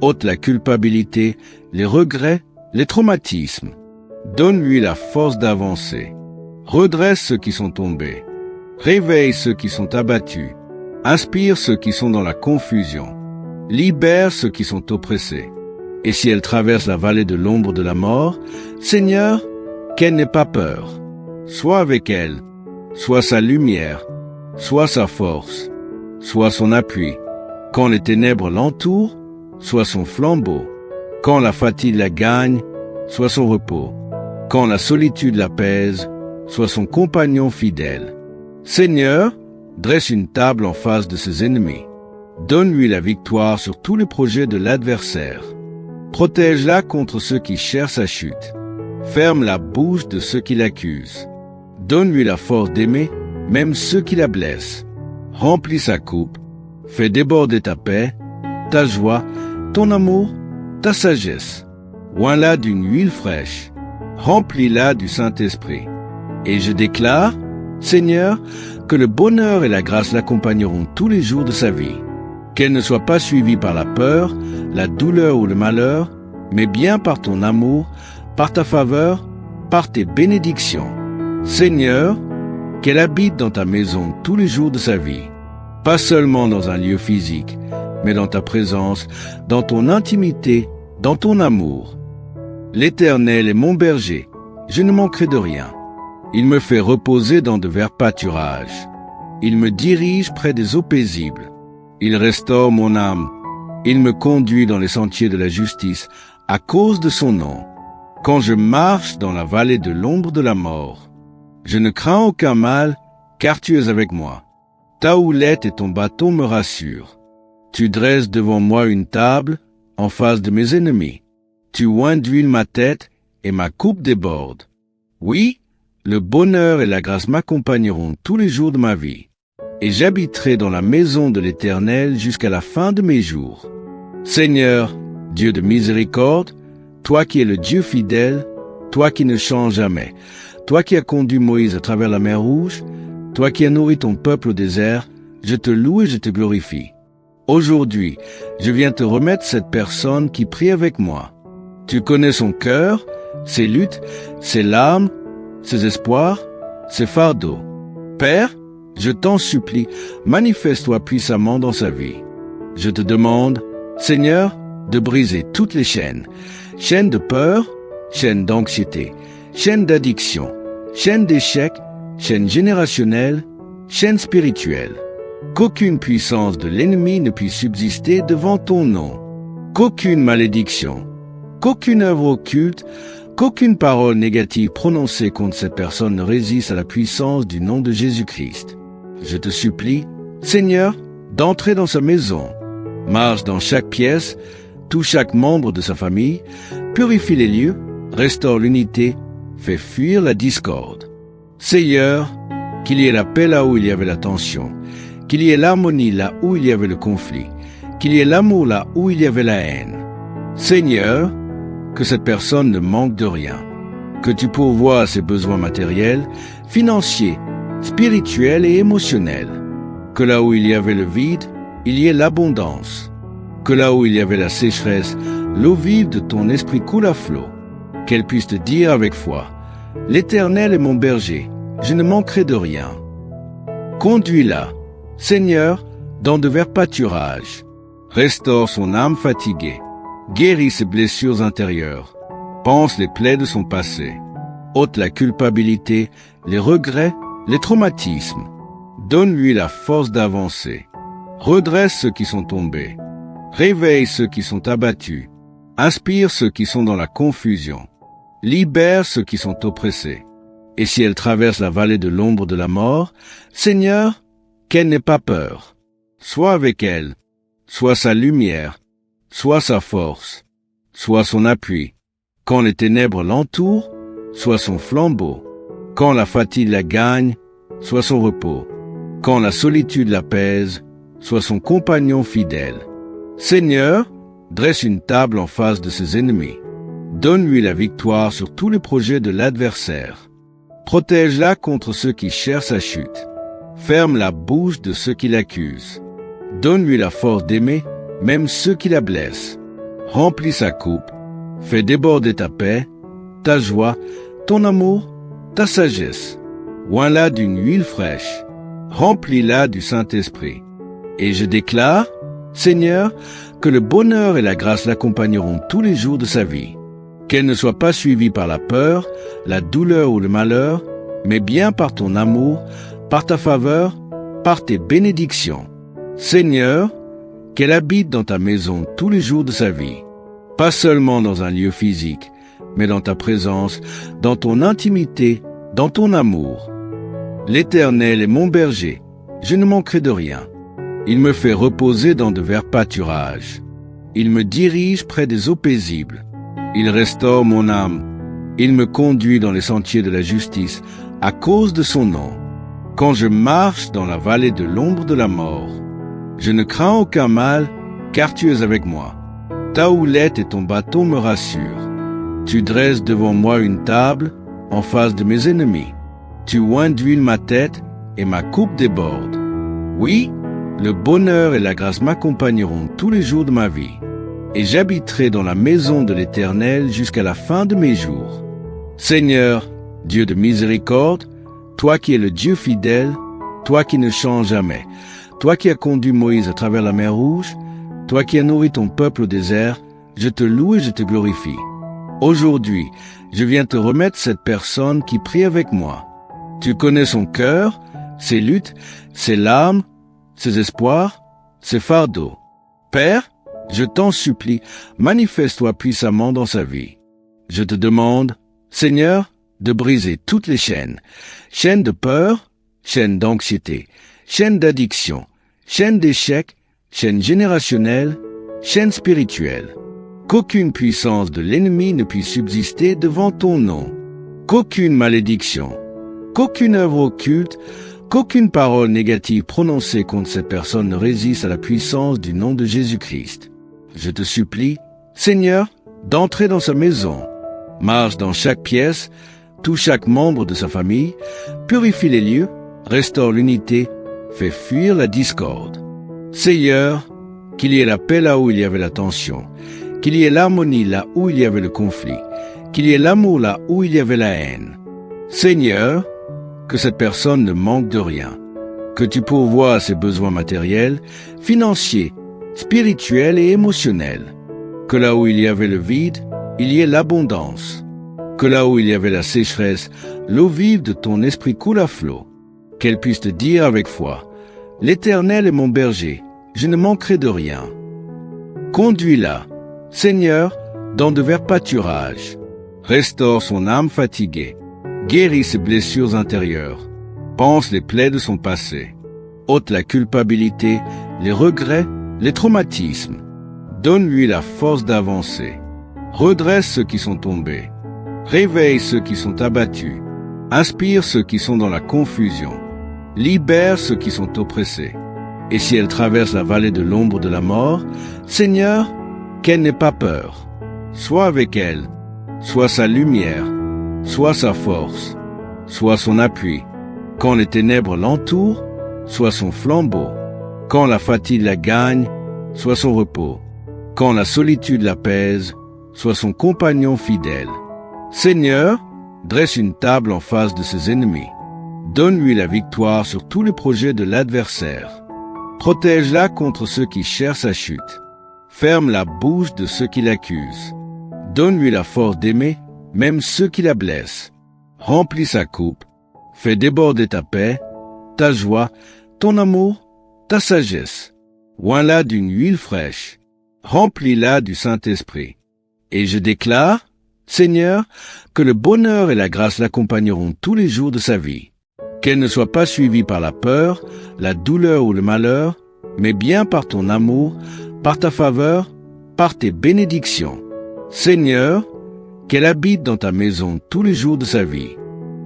ôte la culpabilité, les regrets, les traumatismes, donne-lui la force d'avancer, redresse ceux qui sont tombés, réveille ceux qui sont abattus, inspire ceux qui sont dans la confusion, libère ceux qui sont oppressés. Et si elle traverse la vallée de l'ombre de la mort, Seigneur, qu'elle n'ait pas peur. Sois avec elle, sois sa lumière, sois sa force, sois son appui. Quand les ténèbres l'entourent, sois son flambeau. Quand la fatigue la gagne, sois son repos. Quand la solitude l'apaise, sois son compagnon fidèle. Seigneur, dresse une table en face de ses ennemis. Donne-lui la victoire sur tous les projets de l'adversaire. Protège-la contre ceux qui cherchent sa chute. Ferme la bouche de ceux qui l'accusent. Donne-lui la force d'aimer, même ceux qui la blessent. Remplis sa coupe. Fais déborder ta paix, ta joie, ton amour, ta sagesse. Oins-la d'une huile fraîche. Remplis-la du Saint-Esprit. Et je déclare, Seigneur, que le bonheur et la grâce l'accompagneront tous les jours de sa vie. Qu'elle ne soit pas suivie par la peur, la douleur ou le malheur, mais bien par ton amour, par ta faveur, par tes bénédictions. Seigneur, qu'elle habite dans ta maison tous les jours de sa vie, pas seulement dans un lieu physique, mais dans ta présence, dans ton intimité, dans ton amour. L'Éternel est mon berger, je ne manquerai de rien. Il me fait reposer dans de verts pâturages. Il me dirige près des eaux paisibles. Il restaure mon âme. Il me conduit dans les sentiers de la justice à cause de son nom. Quand je marche dans la vallée de l'ombre de la mort, je ne crains aucun mal, car tu es avec moi. Ta houlette et ton bâton me rassurent. Tu dresses devant moi une table en face de mes ennemis. Tu oins d'huile ma tête et ma coupe déborde. Oui, le bonheur et la grâce m'accompagneront tous les jours de ma vie, et j'habiterai dans la maison de l'Éternel jusqu'à la fin de mes jours. Seigneur, Dieu de miséricorde, toi qui es le Dieu fidèle, toi qui ne changes jamais, toi qui as conduit Moïse à travers la mer Rouge, toi qui as nourri ton peuple au désert, je te loue et je te glorifie. Aujourd'hui, je viens te remettre cette personne qui prie avec moi. Tu connais son cœur, ses luttes, ses larmes, ses espoirs, ses fardeaux. Père, je t'en supplie, manifeste-toi puissamment dans sa vie. Je te demande, Seigneur, de briser toutes les chaînes de peur, chaînes d'anxiété, chaînes d'addiction, chaînes d'échec, chaînes générationnelles, chaînes spirituelles. Qu'aucune puissance de l'ennemi ne puisse subsister devant ton nom. Qu'aucune malédiction, qu'aucune œuvre occulte, qu'aucune parole négative prononcée contre cette personne ne résiste à la puissance du nom de Jésus-Christ. Je te supplie, Seigneur, d'entrer dans sa maison. Marche dans chaque pièce, touche chaque membre de sa famille, purifie les lieux, restaure l'unité, fait fuir la discorde. Seigneur, qu'il y ait la paix là où il y avait la tension, qu'il y ait l'harmonie là où il y avait le conflit, qu'il y ait l'amour là où il y avait la haine. Seigneur, que cette personne ne manque de rien, que tu pourvoies à ses besoins matériels, financiers, spirituels et émotionnels, que là où il y avait le vide, il y ait l'abondance, que là où il y avait la sécheresse, l'eau vive de ton esprit coule à flot, qu'elle puisse te dire avec foi, l'Éternel est mon berger, je ne manquerai de rien. Conduis-la, Seigneur, dans de verts pâturages, restaure son âme fatiguée, guéris ses blessures intérieures, panse les plaies de son passé, ôte la culpabilité, les regrets, les traumatismes, donne-lui la force d'avancer, redresse ceux qui sont tombés, réveille ceux qui sont abattus, inspire ceux qui sont dans la confusion, libère ceux qui sont oppressés. Et si elle traverse la vallée de l'ombre de la mort, Seigneur, qu'elle n'ait pas peur. Sois avec elle, sois sa lumière, sois sa force, sois son appui. Quand les ténèbres l'entourent, sois son flambeau. Quand la fatigue la gagne, sois son repos. Quand la solitude la pèse, sois son compagnon fidèle. Seigneur, dresse une table en face de ses ennemis. Donne-lui la victoire sur tous les projets de l'adversaire. Protège-la contre ceux qui cherchent sa chute. Ferme la bouche de ceux qui l'accusent. Donne-lui la force d'aimer, même ceux qui la blessent. Remplis sa coupe. Fais déborder ta paix, ta joie, ton amour, ta sagesse. Oins-la d'une huile fraîche. Remplis-la du Saint-Esprit. Et je déclare, Seigneur, que le bonheur et la grâce l'accompagneront tous les jours de sa vie. Qu'elle ne soit pas suivie par la peur, la douleur ou le malheur, mais bien par ton amour, par ta faveur, par tes bénédictions. Seigneur, qu'elle habite dans ta maison tous les jours de sa vie, pas seulement dans un lieu physique, mais dans ta présence, dans ton intimité, dans ton amour. L'Éternel est mon berger, je ne manquerai de rien. Il me fait reposer dans de verts pâturages. Il me dirige près des eaux paisibles. Il restaure mon âme. Il me conduit dans les sentiers de la justice à cause de son nom. Quand je marche dans la vallée de l'ombre de la mort, je ne crains aucun mal, car tu es avec moi. Ta houlette et ton bâton me rassurent. Tu dresses devant moi une table en face de mes ennemis. Tu oins d'huile ma tête et ma coupe déborde. Oui, le bonheur et la grâce m'accompagneront tous les jours de ma vie, et j'habiterai dans la maison de l'Éternel jusqu'à la fin de mes jours. Seigneur, Dieu de miséricorde, toi qui es le Dieu fidèle, toi qui ne changes jamais, toi qui as conduit Moïse à travers la mer Rouge, toi qui as nourri ton peuple au désert, je te loue et je te glorifie. Aujourd'hui, je viens te remettre cette personne qui prie avec moi. Tu connais son cœur, ses luttes, ses larmes, ses espoirs, ses fardeaux. Père, je t'en supplie, manifeste-toi puissamment dans sa vie. Je te demande, Seigneur, de briser toutes les chaînes de peur, chaînes d'anxiété, chaînes d'addiction, chaînes d'échecs, chaînes générationnelles, chaînes spirituelles. Qu'aucune puissance de l'ennemi ne puisse subsister devant ton nom. Qu'aucune malédiction, qu'aucune œuvre occulte, qu'aucune parole négative prononcée contre cette personne ne résiste à la puissance du nom de Jésus-Christ. Je te supplie, Seigneur, d'entrer dans sa maison. Marche dans chaque pièce, touche chaque membre de sa famille, purifie les lieux, restaure l'unité, fait fuir la discorde. Seigneur, qu'il y ait la paix là où il y avait la tension, qu'il y ait l'harmonie là où il y avait le conflit, qu'il y ait l'amour là où il y avait la haine. Seigneur, que cette personne ne manque de rien, que tu pourvoies à ses besoins matériels, financiers, spirituels et émotionnels, que là où il y avait le vide, il y ait l'abondance, que là où il y avait la sécheresse, l'eau vive de ton esprit coule à flot, qu'elle puisse te dire avec foi, « L'Éternel est mon berger, je ne manquerai de rien. » Conduis-la, Seigneur, dans de verts pâturages, restaure son âme fatiguée, guéris ses blessures intérieures, pense les plaies de son passé, ôte la culpabilité, les regrets, les traumatismes, donne-lui la force d'avancer, redresse ceux qui sont tombés, réveille ceux qui sont abattus, inspire ceux qui sont dans la confusion, libère ceux qui sont oppressés. Et si elle traverse la vallée de l'ombre de la mort, Seigneur, qu'elle n'ait pas peur. Sois avec elle, sois sa lumière, sois sa force, sois son appui. Quand les ténèbres l'entourent, sois son flambeau. Quand la fatigue la gagne, sois son repos. Quand la solitude la pèse, sois son compagnon fidèle. Seigneur, dresse une table en face de ses ennemis. Donne-lui la victoire sur tous les projets de l'adversaire. Protège-la contre ceux qui cherchent sa chute. Ferme la bouche de ceux qui l'accusent. Donne-lui la force d'aimer, même ceux qui la blessent. Remplis sa coupe. Fais déborder ta paix, ta joie, ton amour, ta sagesse. Oins-la d'une huile fraîche. Remplis-la du Saint-Esprit. Et je déclare, Seigneur, que le bonheur et la grâce l'accompagneront tous les jours de sa vie. Qu'elle ne soit pas suivie par la peur, la douleur ou le malheur, mais bien par ton amour, par ta faveur, par tes bénédictions. Seigneur, qu'elle habite dans ta maison tous les jours de sa vie,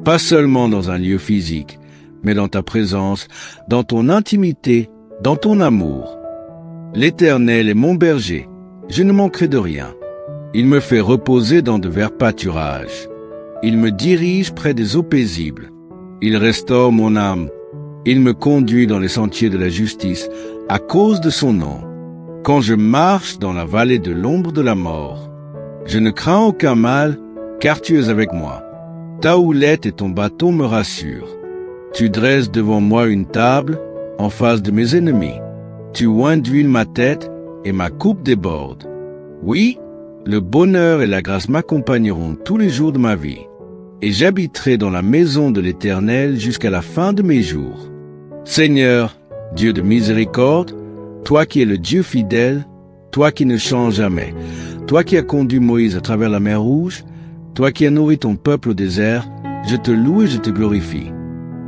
pas seulement dans un lieu physique, mais dans ta présence, dans ton intimité, dans ton amour. L'Éternel est mon berger, je ne manquerai de rien. Il me fait reposer dans de verts pâturages. Il me dirige près des eaux paisibles. Il restaure mon âme. Il me conduit dans les sentiers de la justice à cause de son nom. Quand je marche dans la vallée de l'ombre de la mort, je ne crains aucun mal, car tu es avec moi. Ta houlette et ton bâton me rassurent. Tu dresses devant moi une table en face de mes ennemis. Tu oins d'huile ma tête et ma coupe déborde. Oui, le bonheur et la grâce m'accompagneront tous les jours de ma vie, et j'habiterai dans la maison de l'Éternel jusqu'à la fin de mes jours. Seigneur, Dieu de miséricorde, toi qui es le Dieu fidèle, toi qui ne changes jamais, toi qui as conduit Moïse à travers la mer Rouge, toi qui as nourri ton peuple au désert, je te loue et je te glorifie.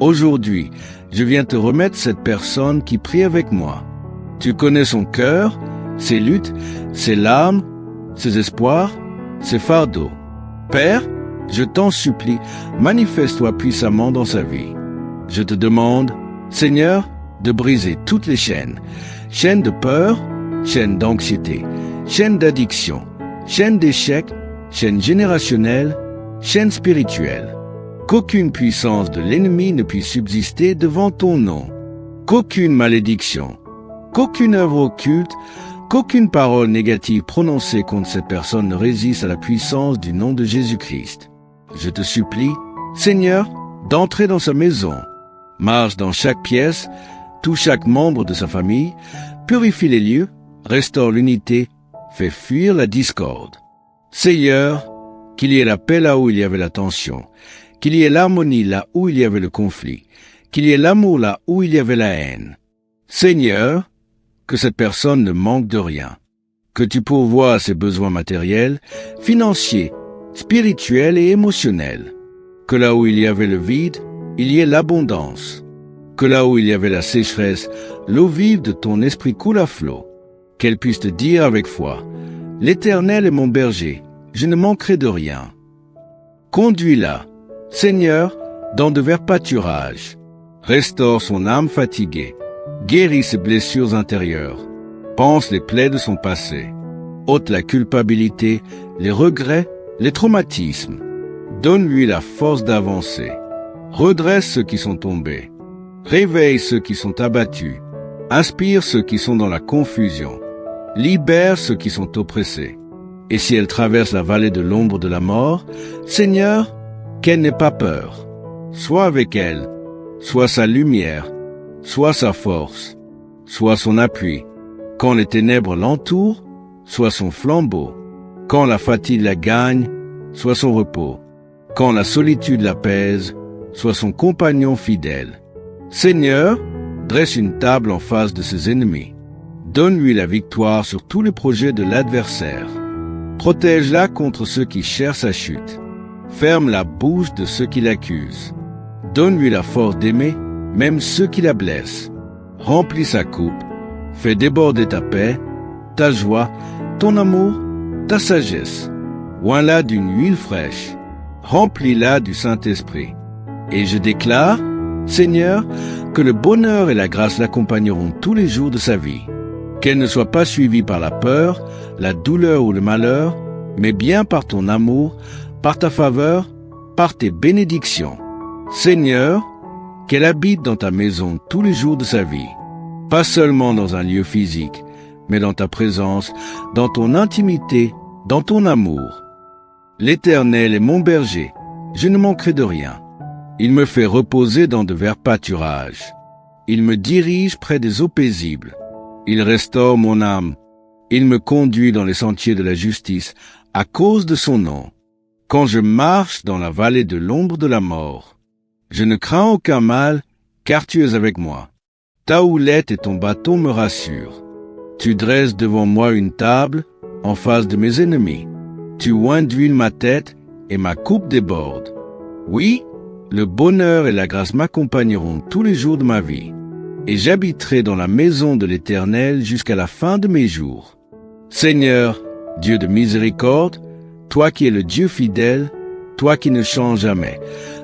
Aujourd'hui, je viens te remettre cette personne qui prie avec moi. Tu connais son cœur, ses luttes, ses larmes, ses espoirs, ses fardeaux. Père, je t'en supplie, manifeste-toi puissamment dans sa vie. Je te demande, Seigneur, de briser toutes les chaînes de peur, chaînes d'anxiété, chaînes d'addiction, chaînes d'échecs, chaîne générationnelle, chaîne spirituelle. Qu'aucune puissance de l'ennemi ne puisse subsister devant ton nom. Qu'aucune malédiction, qu'aucune œuvre occulte, qu'aucune parole négative prononcée contre cette personne ne résiste à la puissance du nom de Jésus-Christ. Je te supplie, Seigneur, d'entrer dans sa maison. Marche dans chaque pièce, touche chaque membre de sa famille, purifie les lieux, restaure l'unité, fais fuir la discorde. Seigneur, qu'il y ait la paix là où il y avait la tension, qu'il y ait l'harmonie là où il y avait le conflit, qu'il y ait l'amour là où il y avait la haine. Seigneur, que cette personne ne manque de rien, que tu pourvoies ses besoins matériels, financiers, spirituels et émotionnels, que là où il y avait le vide, il y ait l'abondance, que là où il y avait la sécheresse, l'eau vive de ton esprit coule à flot, qu'elle puisse te dire avec foi, « L'Éternel est mon berger, je ne manquerai de rien. » Conduis-la, Seigneur, dans de verts pâturages. Restaure son âme fatiguée, guéris ses blessures intérieures, pense les plaies de son passé, ôte la culpabilité, les regrets, les traumatismes. Donne-lui la force d'avancer. Redresse ceux qui sont tombés. Réveille ceux qui sont abattus. Inspire ceux qui sont dans la confusion. Libère ceux qui sont oppressés. Et si elle traverse la vallée de l'ombre de la mort, Seigneur, qu'elle n'ait pas peur. Sois avec elle, sois sa lumière, sois sa force, sois son appui. Quand les ténèbres l'entourent, sois son flambeau. Quand la fatigue la gagne, sois son repos. Quand la solitude l'apaise, sois son compagnon fidèle. Seigneur, dresse une table en face de ses ennemis. Donne-lui la victoire sur tous les projets de l'adversaire. Protège-la contre ceux qui cherchent sa chute. Ferme la bouche de ceux qui l'accusent. Donne-lui la force d'aimer, même ceux qui la blessent. Remplis sa coupe. Fais déborder ta paix, ta joie, ton amour, ta sagesse. Oins-la d'une huile fraîche. Remplis-la du Saint-Esprit. Et je déclare, Seigneur, que le bonheur et la grâce l'accompagneront tous les jours de sa vie. Qu'elle ne soit pas suivie par la peur, la douleur ou le malheur, mais bien par ton amour, par ta faveur, par tes bénédictions. Seigneur, qu'elle habite dans ta maison tous les jours de sa vie, pas seulement dans un lieu physique, mais dans ta présence, dans ton intimité, dans ton amour. L'Éternel est mon berger, je ne manquerai de rien. Il me fait reposer dans de verts pâturages. Il me dirige près des eaux paisibles. Il restaure mon âme. Il me conduit dans les sentiers de la justice à cause de son nom. Quand je marche dans la vallée de l'ombre de la mort, je ne crains aucun mal, car tu es avec moi. Ta houlette et ton bâton me rassurent. Tu dresses devant moi une table en face de mes ennemis. Tu oins d'huile ma tête et ma coupe déborde. Oui, le bonheur et la grâce m'accompagneront tous les jours de ma vie, et j'habiterai dans la maison de l'Éternel jusqu'à la fin de mes jours. Seigneur, Dieu de miséricorde, toi qui es le Dieu fidèle, toi qui ne changes jamais,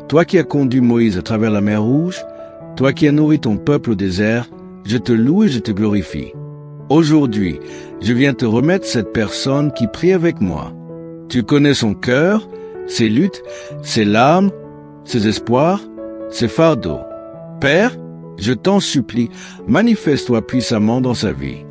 toi qui as conduit Moïse à travers la mer Rouge, toi qui as nourri ton peuple au désert, je te loue et je te glorifie. Aujourd'hui, je viens te remettre cette personne qui prie avec moi. Tu connais son cœur, ses luttes, ses larmes, ses espoirs, ses fardeaux. Père, je t'en supplie, manifeste-toi puissamment dans sa vie.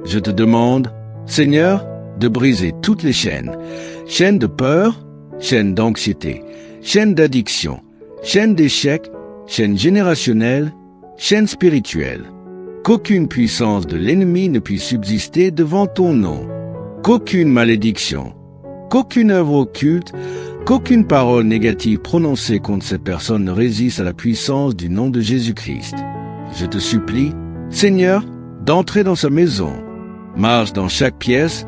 Je te demande, Seigneur, de briser toutes les chaînes, chaînes de peur, chaînes d'anxiété, chaînes d'addiction, chaînes d'échec, chaînes générationnelles, chaînes spirituelles. Qu'aucune puissance de l'ennemi ne puisse subsister devant ton nom. Qu'aucune malédiction, qu'aucune œuvre occulte, qu'aucune parole négative prononcée contre cette personne ne résiste à la puissance du nom de Jésus-Christ. Je te supplie, Seigneur, d'entrer dans sa maison. Marche dans chaque pièce,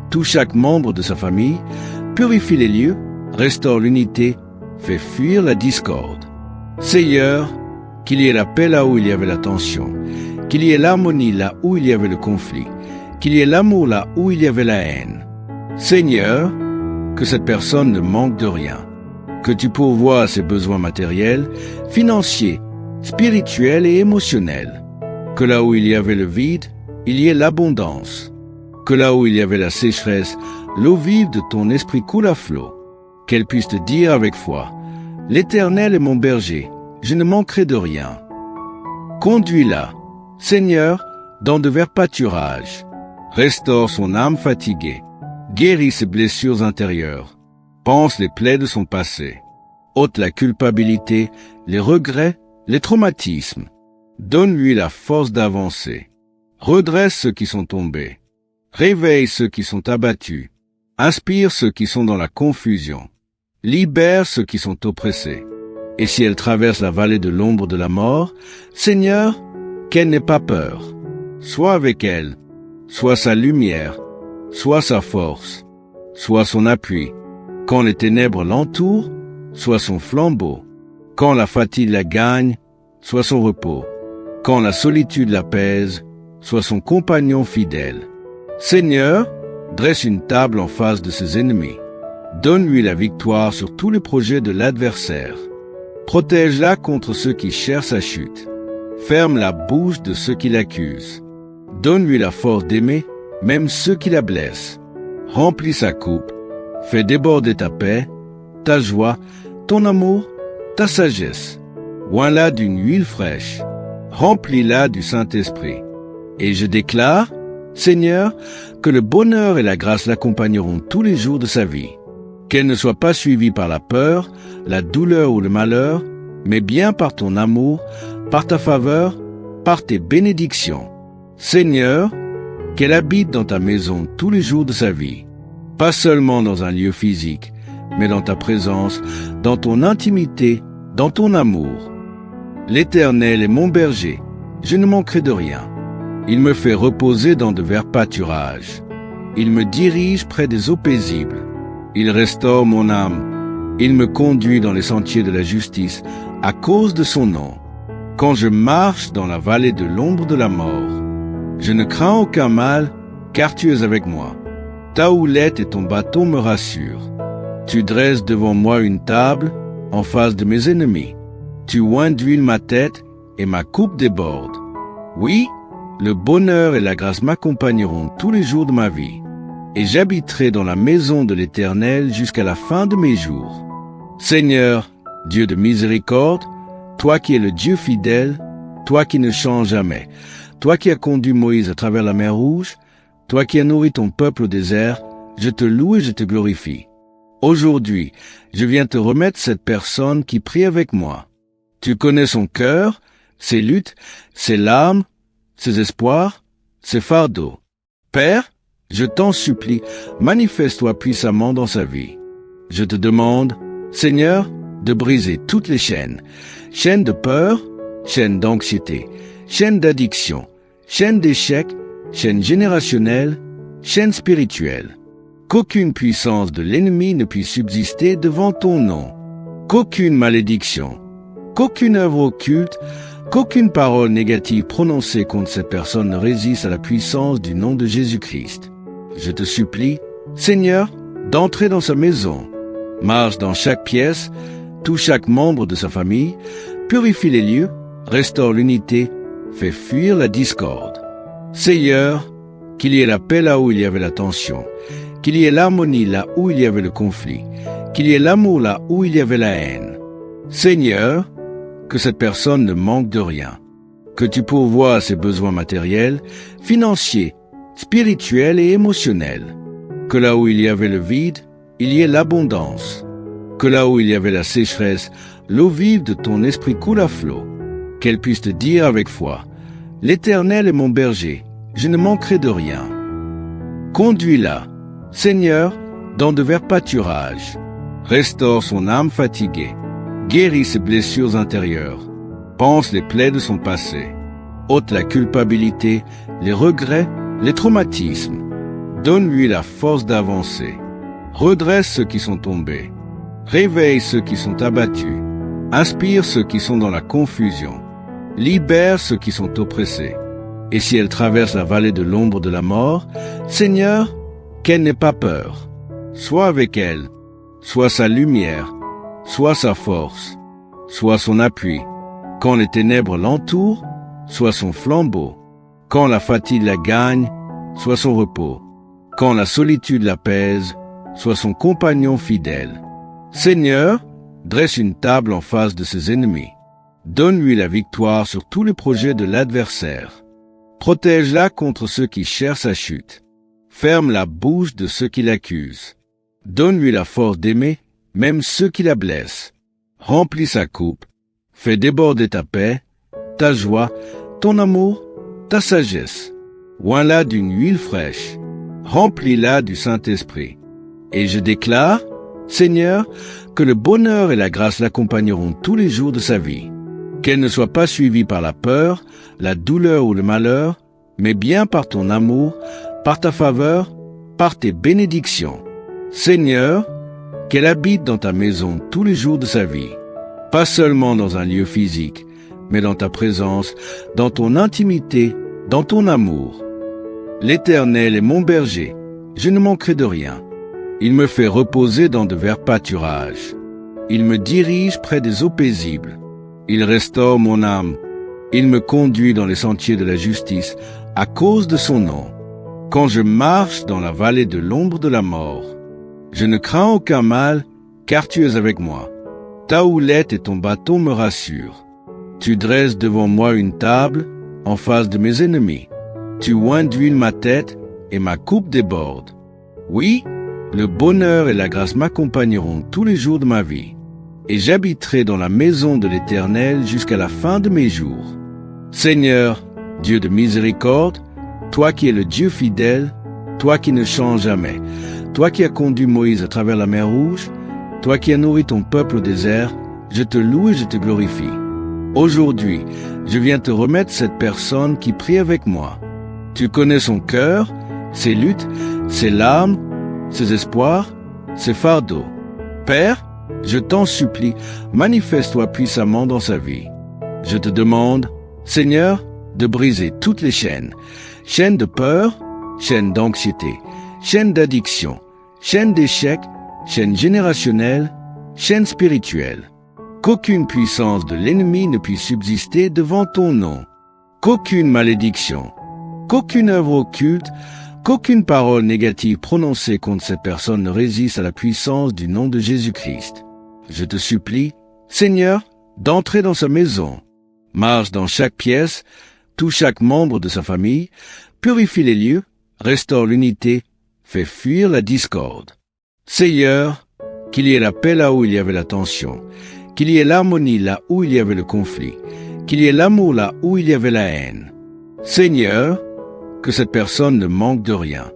touche chaque membre de sa famille, purifie les lieux, restaure l'unité, fais fuir la discorde. Seigneur, qu'il y ait la paix là où il y avait la tension, qu'il y ait l'harmonie là où il y avait le conflit, qu'il y ait l'amour là où il y avait la haine. Seigneur, que cette personne ne manque de rien, que tu pourvoies ses besoins matériels, financiers, spirituels et émotionnels, que là où il y avait le vide, il y ait l'abondance, que là où il y avait la sécheresse, l'eau vive de ton esprit coule à flot. Qu'elle puisse te dire avec foi, l'Éternel est mon berger, je ne manquerai de rien. Conduis-la, Seigneur, dans de verts pâturages. Restaure son âme fatiguée, guéris ses blessures intérieures, panse les plaies de son passé, ôte la culpabilité, les regrets, les traumatismes. Donne-lui la force d'avancer. Redresse ceux qui sont tombés. Réveille ceux qui sont abattus. Inspire ceux qui sont dans la confusion. Libère ceux qui sont oppressés. Et si elle traverse la vallée de l'ombre de la mort, Seigneur, qu'elle n'ait pas peur. Sois avec elle, sois sa lumière, sois sa force, sois son appui. Quand les ténèbres l'entourent, sois son flambeau. Quand la fatigue la gagne, sois son repos. Quand la solitude l'apaise, sois son compagnon fidèle. Seigneur, dresse une table en face de ses ennemis. Donne-lui la victoire sur tous les projets de l'adversaire. Protège-la contre ceux qui cherchent sa chute. Ferme la bouche de ceux qui l'accusent. Donne-lui la force d'aimer, même ceux qui la blessent. Remplis sa coupe. Fais déborder ta paix, ta joie, ton amour, ta sagesse. Oins-la d'une huile fraîche. Remplis-la du Saint-Esprit. Et je déclare, Seigneur, que le bonheur et la grâce l'accompagneront tous les jours de sa vie. Qu'elle ne soit pas suivie par la peur, la douleur ou le malheur, mais bien par ton amour, par ta faveur, par tes bénédictions. Seigneur, qu'elle habite dans ta maison tous les jours de sa vie, pas seulement dans un lieu physique, mais dans ta présence, dans ton intimité, dans ton amour. L'Éternel est mon berger, je ne manquerai de rien. Il me fait reposer dans de verts pâturages. Il me dirige près des eaux paisibles. Il restaure mon âme. Il me conduit dans les sentiers de la justice à cause de son nom. Quand je marche dans la vallée de l'ombre de la mort, je ne crains aucun mal, car tu es avec moi. Ta houlette et ton bâton me rassurent. Tu dresses devant moi une table en face de mes ennemis. Tu oins d'huile ma tête et ma coupe déborde. Oui, le bonheur et la grâce m'accompagneront tous les jours de ma vie, et j'habiterai dans la maison de l'Éternel jusqu'à la fin de mes jours. Seigneur, Dieu de miséricorde, toi qui es le Dieu fidèle, toi qui ne changes jamais, toi qui as conduit Moïse à travers la mer Rouge, toi qui as nourri ton peuple au désert, je te loue et je te glorifie. Aujourd'hui, je viens te remettre cette personne qui prie avec moi. Tu connais son cœur, ses luttes, ses larmes, ses espoirs, ses fardeaux. Père, je t'en supplie, manifeste-toi puissamment dans sa vie. Je te demande, Seigneur, de briser toutes les chaînes, chaînes de peur, chaînes d'anxiété, chaînes d'addiction, chaînes d'échec, chaînes générationnelles, chaînes spirituelles. Qu'aucune puissance de l'ennemi ne puisse subsister devant ton nom. Qu'aucune malédiction, qu'aucune œuvre occulte, qu'aucune parole négative prononcée contre cette personne ne résiste à la puissance du nom de Jésus-Christ. Je te supplie, Seigneur, d'entrer dans sa maison. Marche dans chaque pièce, touche chaque membre de sa famille, purifie les lieux, restaure l'unité, fait fuir la discorde. Seigneur, qu'il y ait la paix là où il y avait la tension, qu'il y ait l'harmonie là où il y avait le conflit, qu'il y ait l'amour là où il y avait la haine. Seigneur, que cette personne ne manque de rien, que tu pourvoies à ses besoins matériels, financiers, spirituels et émotionnels, que là où il y avait le vide, il y ait l'abondance, que là où il y avait la sécheresse, l'eau vive de ton esprit coule à flot, qu'elle puisse te dire avec foi, l'Éternel est mon berger, je ne manquerai de rien. Conduis-la, Seigneur, dans de verts pâturages, restaure son âme fatiguée, guéris ses blessures intérieures, panse les plaies de son passé, ôte la culpabilité, les regrets, les traumatismes, donne-lui la force d'avancer, redresse ceux qui sont tombés, réveille ceux qui sont abattus, inspire ceux qui sont dans la confusion, libère ceux qui sont oppressés. Et si elle traverse la vallée de l'ombre de la mort, Seigneur, qu'elle n'ait pas peur. Sois avec elle, sois sa lumière, sois sa force, sois son appui. Quand les ténèbres l'entourent, sois son flambeau. Quand la fatigue la gagne, sois son repos. Quand la solitude l'apaise, sois son compagnon fidèle. Seigneur, dresse une table en face de ses ennemis. Donne-lui la victoire sur tous les projets de l'adversaire. Protège-la contre ceux qui cherchent sa chute. Ferme la bouche de ceux qui l'accusent. Donne-lui la force d'aimer, même ceux qui la blessent. Remplis sa coupe. Fais déborder ta paix, ta joie, ton amour, ta sagesse. Oins-la d'une huile fraîche. Remplis-la du Saint-Esprit. Et je déclare, Seigneur, que le bonheur et la grâce l'accompagneront tous les jours de sa vie. Qu'elle ne soit pas suivie par la peur, la douleur ou le malheur, mais bien par ton amour, par ta faveur, par tes bénédictions. Seigneur, qu'elle habite dans ta maison tous les jours de sa vie, pas seulement dans un lieu physique, mais dans ta présence, dans ton intimité, dans ton amour. L'Éternel est mon berger, je ne manquerai de rien. Il me fait reposer dans de verts pâturages. Il me dirige près des eaux paisibles. Il restaure mon âme. Il me conduit dans les sentiers de la justice à cause de son nom. Quand je marche dans la vallée de l'ombre de la mort, je ne crains aucun mal, car tu es avec moi. Ta houlette et ton bâton me rassurent. Tu dresses devant moi une table en face de mes ennemis. Tu oins d'huile ma tête et ma coupe déborde. Oui, le bonheur et la grâce m'accompagneront tous les jours de ma vie, et j'habiterai dans la maison de l'Éternel jusqu'à la fin de mes jours. Seigneur, Dieu de miséricorde, toi qui es le Dieu fidèle, toi qui ne changes jamais, toi qui as conduit Moïse à travers la mer Rouge, toi qui as nourri ton peuple au désert, je te loue et je te glorifie. Aujourd'hui, je viens te remettre cette personne qui prie avec moi. Tu connais son cœur, ses luttes, ses larmes, ses espoirs, ses fardeaux. Père, je t'en supplie, manifeste-toi puissamment dans sa vie. Je te demande, Seigneur, de briser toutes les chaînes, chaînes de peur, chaînes d'anxiété, chaînes d'addiction, chaînes d'échec, chaînes générationnelles, chaînes spirituelles. Qu'aucune puissance de l'ennemi ne puisse subsister devant ton nom. Qu'aucune malédiction, qu'aucune œuvre occulte, qu'aucune parole négative prononcée contre cette personne ne résiste à la puissance du nom de Jésus-Christ. Je te supplie, Seigneur, d'entrer dans sa maison. Marche dans chaque pièce, touche chaque membre de sa famille, purifie les lieux, restaure l'unité, fait fuir la discorde. Seigneur, qu'il y ait la paix là où il y avait la tension, qu'il y ait l'harmonie là où il y avait le conflit, qu'il y ait l'amour là où il y avait la haine. Seigneur, que cette personne ne manque de rien,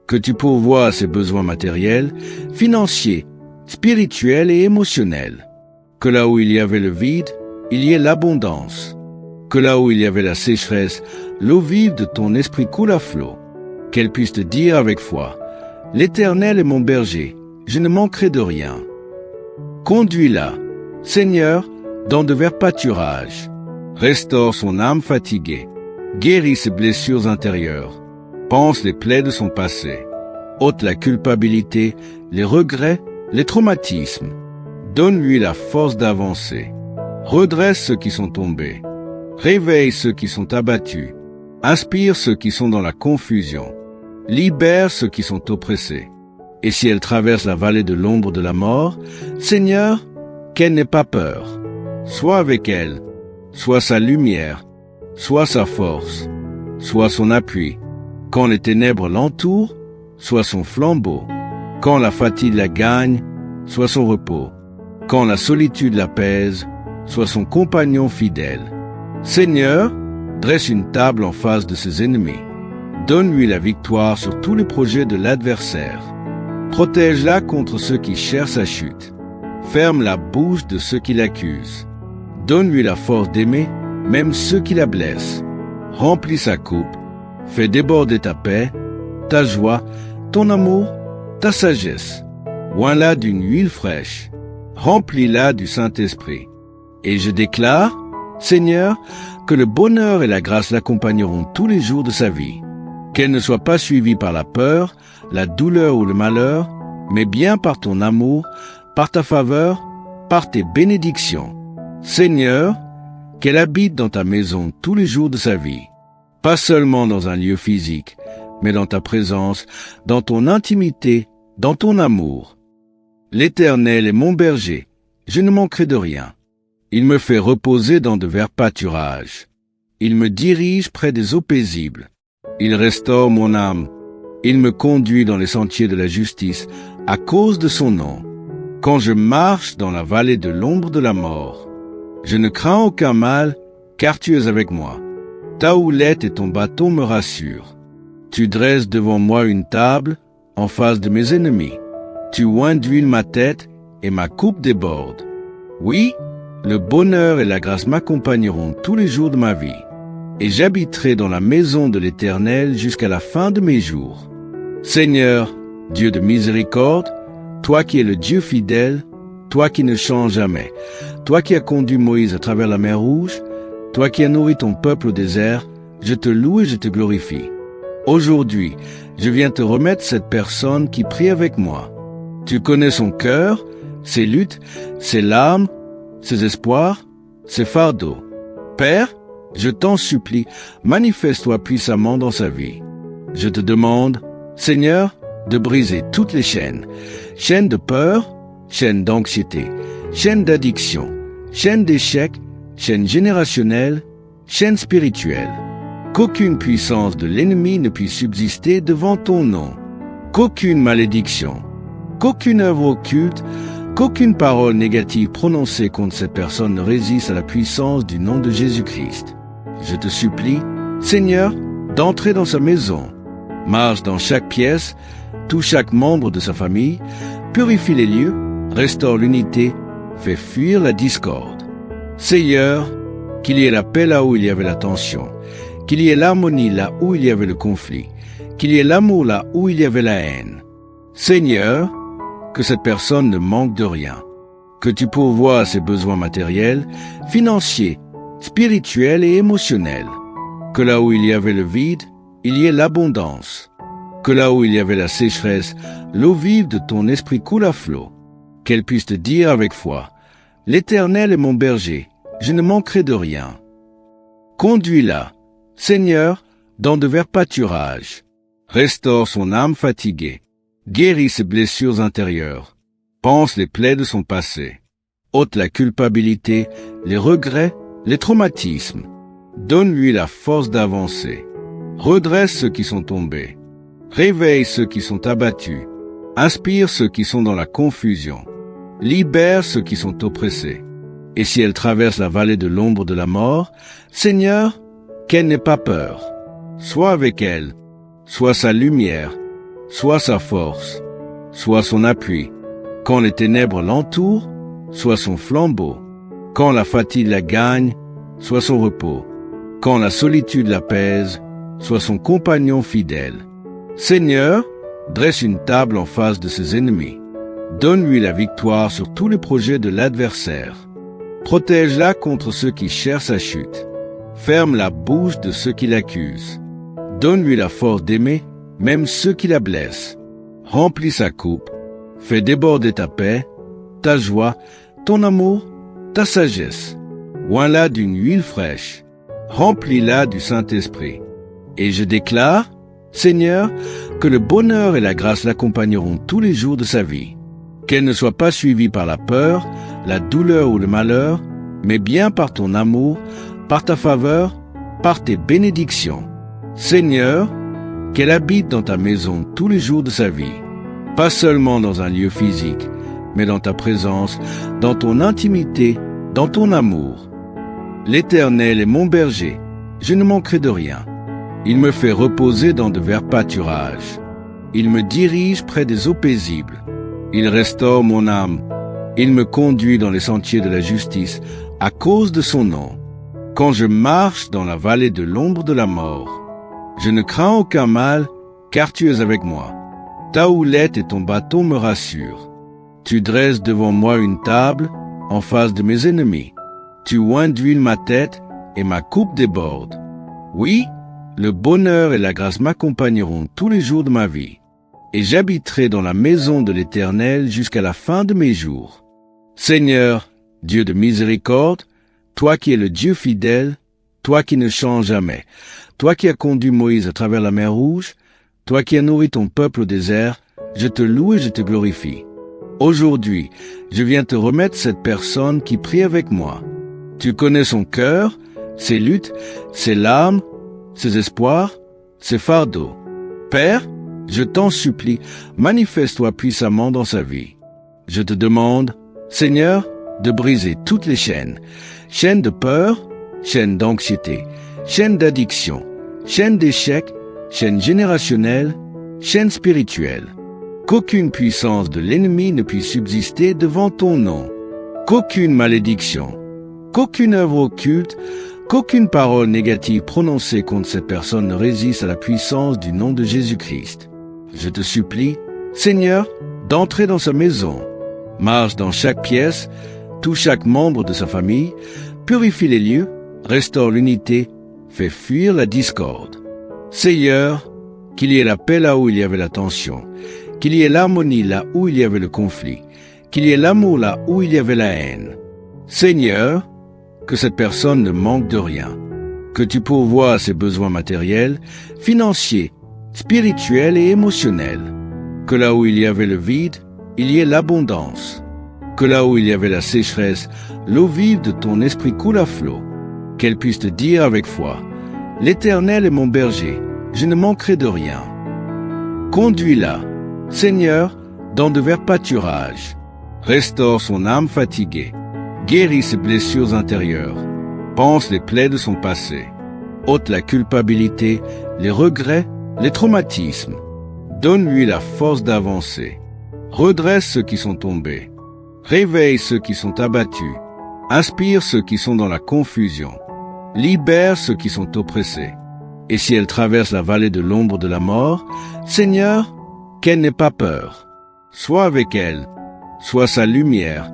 que tu pourvoies à ses besoins matériels, financiers, spirituels et émotionnels, que là où il y avait le vide, il y ait l'abondance, que là où il y avait la sécheresse, l'eau vive de ton esprit coule à flot, qu'elle puisse te dire avec foi, l'Éternel est mon berger, je ne manquerai de rien. Conduis-la, Seigneur, dans de verts pâturages, restaure son âme fatiguée, guéris ses blessures intérieures, pense les plaies de son passé, ôte la culpabilité, les regrets, les traumatismes, donne-lui la force d'avancer, redresse ceux qui sont tombés, réveille ceux qui sont abattus, inspire ceux qui sont dans la confusion, libère ceux qui sont oppressés. Et si elle traverse la vallée de l'ombre de la mort, Seigneur, qu'elle n'ait pas peur. Sois avec elle, sois sa lumière, sois sa force, sois son appui. Quand les ténèbres l'entourent, sois son flambeau. Quand la fatigue la gagne, sois son repos. Quand la solitude l'apaise, sois son compagnon fidèle. Seigneur, dresse une table en face de ses ennemis. Donne-lui la victoire sur tous les projets de l'adversaire. Protège-la contre ceux qui cherchent sa chute. Ferme la bouche de ceux qui l'accusent. Donne-lui la force d'aimer, même ceux qui la blessent. Remplis sa coupe. Fais déborder ta paix, ta joie, ton amour, ta sagesse. Oins-la d'une huile fraîche. Remplis-la du Saint-Esprit. Et je déclare, Seigneur, que le bonheur et la grâce l'accompagneront tous les jours de sa vie. Qu'elle ne soit pas suivie par la peur, la douleur ou le malheur, mais bien par ton amour, par ta faveur, par tes bénédictions. Seigneur, qu'elle habite dans ta maison tous les jours de sa vie, pas seulement dans un lieu physique, mais dans ta présence, dans ton intimité, dans ton amour. L'Éternel est mon berger, je ne manquerai de rien. Il me fait reposer dans de verts pâturages. Il me dirige près des eaux paisibles. Il restaure mon âme. Il me conduit dans les sentiers de la justice à cause de son nom. Quand je marche dans la vallée de l'ombre de la mort, je ne crains aucun mal, car tu es avec moi. Ta houlette et ton bâton me rassurent. Tu dresses devant moi une table en face de mes ennemis. Tu oins d'huile ma tête et ma coupe déborde. Oui, le bonheur et la grâce m'accompagneront tous les jours de ma vie, et j'habiterai dans la maison de l'Éternel jusqu'à la fin de mes jours. Seigneur, Dieu de miséricorde, toi qui es le Dieu fidèle, toi qui ne changes jamais, toi qui as conduit Moïse à travers la mer Rouge, toi qui as nourri ton peuple au désert, je te loue et je te glorifie. Aujourd'hui, je viens te remettre cette personne qui prie avec moi. Tu connais son cœur, ses luttes, ses larmes, ses espoirs, ses fardeaux. Père, je t'en supplie, manifeste-toi puissamment dans sa vie. Je te demande, Seigneur, de briser toutes les chaînes, chaînes de peur, chaînes d'anxiété, chaînes d'addiction, chaînes d'échecs, chaînes générationnelles, chaînes spirituelles. Qu'aucune puissance de l'ennemi ne puisse subsister devant ton nom. Qu'aucune malédiction, qu'aucune œuvre occulte, qu'aucune parole négative prononcée contre cette personne ne résiste à la puissance du nom de Jésus-Christ. Je te supplie, Seigneur, d'entrer dans sa maison. Marche dans chaque pièce, touche chaque membre de sa famille, purifie les lieux, restaure l'unité, fait fuir la discorde. Seigneur, qu'il y ait la paix là où il y avait la tension, qu'il y ait l'harmonie là où il y avait le conflit, qu'il y ait l'amour là où il y avait la haine. Seigneur, que cette personne ne manque de rien, que tu pourvoies à ses besoins matériels, financiers, spirituels et émotionnels, que là où il y avait le vide, il y ait l'abondance, que là où il y avait la sécheresse, l'eau vive de ton esprit coule à flot, qu'elle puisse te dire avec foi, l'Éternel est mon berger, je ne manquerai de rien. Conduis-la, Seigneur, dans de verts pâturages, restaure son âme fatiguée, guéris ses blessures intérieures, panse les plaies de son passé, ôte la culpabilité, les regrets, les traumatismes, donne-lui la force d'avancer, redresse ceux qui sont tombés, réveille ceux qui sont abattus, inspire ceux qui sont dans la confusion, libère ceux qui sont oppressés. Et si elle traverse la vallée de l'ombre de la mort, Seigneur, qu'elle n'ait pas peur. Sois avec elle, sois sa lumière, sois sa force, sois son appui. Quand les ténèbres l'entourent, sois son flambeau. Quand la fatigue la gagne, sois son repos. Quand la solitude la pèse, sois son compagnon fidèle. Seigneur, dresse une table en face de ses ennemis. Donne-lui la victoire sur tous les projets de l'adversaire. Protège-la contre ceux qui cherchent sa chute. Ferme la bouche de ceux qui l'accusent. Donne-lui la force d'aimer, même ceux qui la blessent. Remplis sa coupe. Fais déborder ta paix, ta joie, ton amour, ta sagesse. Oins-la d'une huile fraîche. Remplis-la du Saint-Esprit. Et je déclare, Seigneur, que le bonheur et la grâce l'accompagneront tous les jours de sa vie. Qu'elle ne soit pas suivie par la peur, la douleur ou le malheur, mais bien par ton amour, par ta faveur, par tes bénédictions. Seigneur, qu'elle habite dans ta maison tous les jours de sa vie, pas seulement dans un lieu physique, mais dans ta présence, dans ton intimité, dans ton amour. L'Éternel est mon berger, je ne manquerai de rien. Il me fait reposer dans de verts pâturages. Il me dirige près des eaux paisibles. Il restaure mon âme. Il me conduit dans les sentiers de la justice à cause de son nom. Quand je marche dans la vallée de l'ombre de la mort, je ne crains aucun mal, car tu es avec moi. Ta houlette et ton bâton me rassurent. Tu dresses devant moi une table en face de mes ennemis. Tu oins d'huile ma tête et ma coupe déborde. Oui, le bonheur et la grâce m'accompagneront tous les jours de ma vie, et j'habiterai dans la maison de l'Éternel jusqu'à la fin de mes jours. Seigneur, Dieu de miséricorde, toi qui es le Dieu fidèle, toi qui ne changes jamais, toi qui as conduit Moïse à travers la mer Rouge, toi qui as nourri ton peuple au désert, je te loue et je te glorifie. Aujourd'hui, je viens te remettre cette personne qui prie avec moi. Tu connais son cœur, ses luttes, ses larmes, ses espoirs, ses fardeaux. Père, je t'en supplie, manifeste-toi puissamment dans sa vie. Je te demande, Seigneur, de briser toutes les chaînes de peur, chaînes d'anxiété, chaînes d'addiction, chaînes d'échec, chaînes générationnelles, chaînes spirituelles. Qu'aucune puissance de l'ennemi ne puisse subsister devant ton nom. Qu'aucune malédiction, qu'aucune œuvre occulte, qu'aucune parole négative prononcée contre cette personne ne résiste à la puissance du nom de Jésus-Christ. Je te supplie, Seigneur, d'entrer dans sa maison. Marche dans chaque pièce, touche chaque membre de sa famille, purifie les lieux, restaure l'unité, fait fuir la discorde. Seigneur, qu'il y ait la paix là où il y avait la tension, qu'il y ait l'harmonie là où il y avait le conflit, qu'il y ait l'amour là où il y avait la haine. Seigneur, que cette personne ne manque de rien, que tu pourvoies à ses besoins matériels, financiers, spirituels et émotionnels, que là où il y avait le vide, il y ait l'abondance, que là où il y avait la sécheresse, l'eau vive de ton esprit coule à flot, qu'elle puisse te dire avec foi, « L'Éternel est mon berger, je ne manquerai de rien. » Conduis-la, Seigneur, dans de verts pâturages. Restaure son âme fatiguée, guéris ses blessures intérieures, pense les plaies de son passé, ôte la culpabilité, les regrets, les traumatismes. Donne-lui la force d'avancer. Redresse ceux qui sont tombés. Réveille ceux qui sont abattus. Inspire ceux qui sont dans la confusion. Libère ceux qui sont oppressés. Et si elle traverse la vallée de l'ombre de la mort, Seigneur, qu'elle n'ait pas peur. Sois avec elle, sois sa lumière,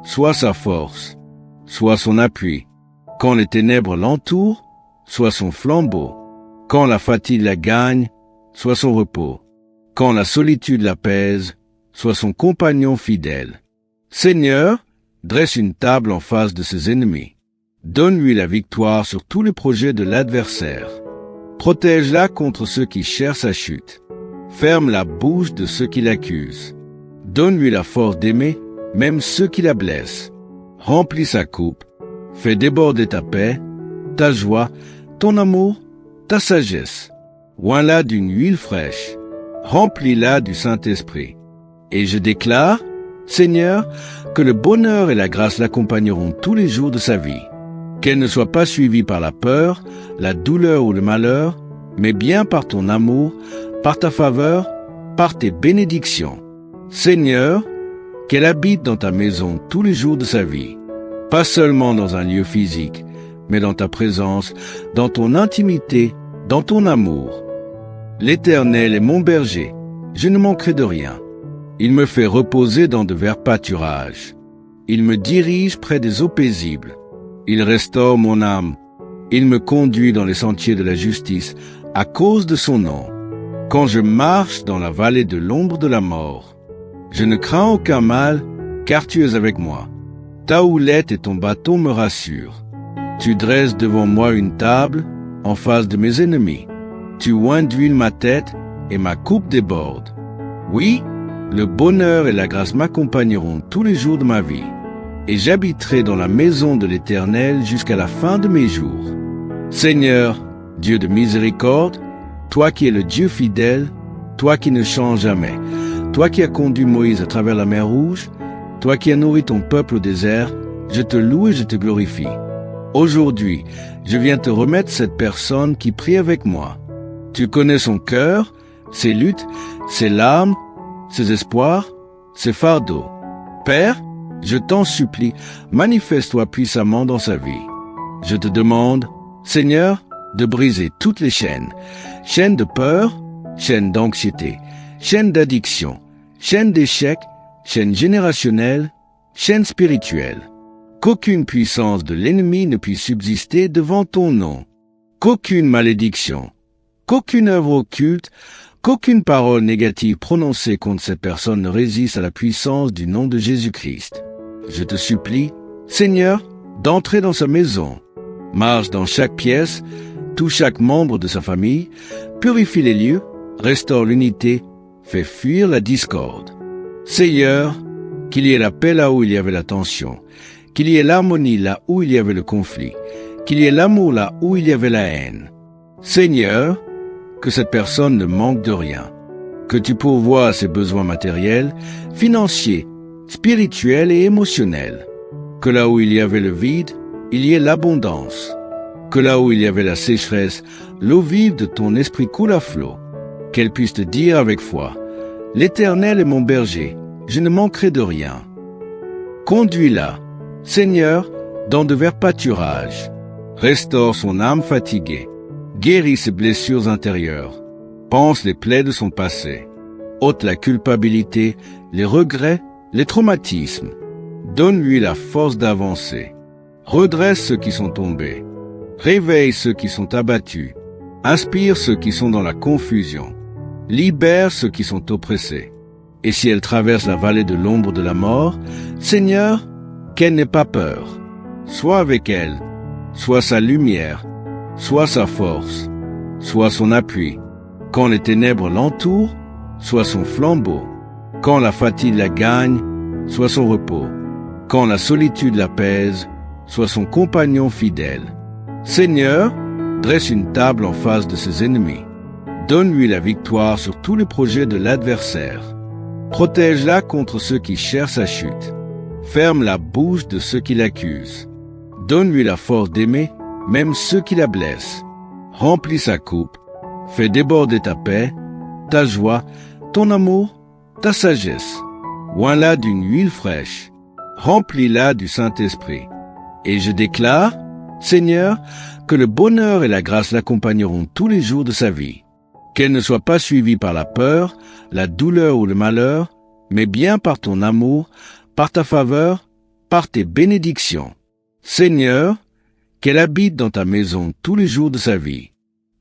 sois sa force, sois son appui. Quand les ténèbres l'entourent, sois son flambeau. Quand la fatigue la gagne, sois son repos. Quand la solitude la pèse, sois son compagnon fidèle. Seigneur, dresse une table en face de ses ennemis. Donne-lui la victoire sur tous les projets de l'adversaire. Protège-la contre ceux qui cherchent sa chute. Ferme la bouche de ceux qui l'accusent. Donne-lui la force d'aimer, même ceux qui la blessent. Remplis sa coupe. Fais déborder ta paix, ta joie, ton amour, ta sagesse. Oins-la d'une huile fraîche. Remplis-la du Saint-Esprit. Et je déclare, Seigneur, que le bonheur et la grâce l'accompagneront tous les jours de sa vie. Qu'elle ne soit pas suivie par la peur, la douleur ou le malheur, mais bien par ton amour, par ta faveur, par tes bénédictions. Seigneur, qu'elle habite dans ta maison tous les jours de sa vie, pas seulement dans un lieu physique, mais dans ta présence, dans ton intimité, dans ton amour. L'Éternel est mon berger, je ne manquerai de rien. Il me fait reposer dans de verts pâturages. Il me dirige près des eaux paisibles. Il restaure mon âme. Il me conduit dans les sentiers de la justice à cause de son nom. Quand je marche dans la vallée de l'ombre de la mort, je ne crains aucun mal, car tu es avec moi. Ta houlette et ton bâton me rassurent. Tu dresses devant moi une table en face de mes ennemis. Tu oins d'huile ma tête et ma coupe déborde. Oui, le bonheur et la grâce m'accompagneront tous les jours de ma vie, et j'habiterai dans la maison de l'Éternel jusqu'à la fin de mes jours. Seigneur, Dieu de miséricorde, toi qui es le Dieu fidèle, toi qui ne changes jamais, toi qui as conduit Moïse à travers la mer Rouge, toi qui as nourri ton peuple au désert, je te loue et je te glorifie. Aujourd'hui, je viens te remettre cette personne qui prie avec moi. Tu connais son cœur, ses luttes, ses larmes, ses espoirs, ses fardeaux. Père, je t'en supplie, manifeste-toi puissamment dans sa vie. Je te demande, Seigneur, de briser toutes les chaînes de peur, chaînes d'anxiété, chaînes d'addiction, chaînes d'échec, chaînes générationnelles, chaînes spirituelles. Qu'aucune puissance de l'ennemi ne puisse subsister devant ton nom. Qu'aucune malédiction, qu'aucune œuvre occulte, qu'aucune parole négative prononcée contre cette personne ne résiste à la puissance du nom de Jésus-Christ. Je te supplie, Seigneur, d'entrer dans sa maison. Marche dans chaque pièce, touche chaque membre de sa famille, purifie les lieux, restaure l'unité, fais fuir la discorde. Seigneur, qu'il y ait la paix là où il y avait la tension, qu'il y ait l'harmonie là où il y avait le conflit, qu'il y ait l'amour là où il y avait la haine. Seigneur, que cette personne ne manque de rien, que tu pourvoies à ses besoins matériels, financiers, spirituels et émotionnels, que là où il y avait le vide, il y ait l'abondance, que là où il y avait la sécheresse, l'eau vive de ton esprit coule à flot, qu'elle puisse te dire avec foi, « L'Éternel est mon berger, je ne manquerai de rien. » Conduis-la, Seigneur, dans de verts pâturages. Restaure son âme fatiguée, guéris ses blessures intérieures, pense les plaies de son passé, ôte la culpabilité, les regrets, les traumatismes. Donne-lui la force d'avancer. Redresse ceux qui sont tombés. Réveille ceux qui sont abattus. Inspire ceux qui sont dans la confusion. Libère ceux qui sont oppressés. Et si elle traverse la vallée de l'ombre de la mort, Seigneur, qu'elle n'ait pas peur. Sois avec elle, sois sa lumière, sois sa force, sois son appui. Quand les ténèbres l'entourent, sois son flambeau. Quand la fatigue la gagne, sois son repos. Quand la solitude la pèse, sois son compagnon fidèle. Seigneur, dresse une table en face de ses ennemis. Donne-lui la victoire sur tous les projets de l'adversaire. Protège-la contre ceux qui cherchent sa chute. Ferme la bouche de ceux qui l'accusent. Donne-lui la force d'aimer, même ceux qui la blessent. Remplis sa coupe. Fais déborder ta paix, ta joie, ton amour, ta sagesse. Oins-la d'une huile fraîche. Remplis-la du Saint-Esprit. Et je déclare, Seigneur, que le bonheur et la grâce l'accompagneront tous les jours de sa vie. Qu'elle ne soit pas suivie par la peur, la douleur ou le malheur, mais bien par ton amour, par ta faveur, par tes bénédictions. Seigneur, qu'elle habite dans ta maison tous les jours de sa vie,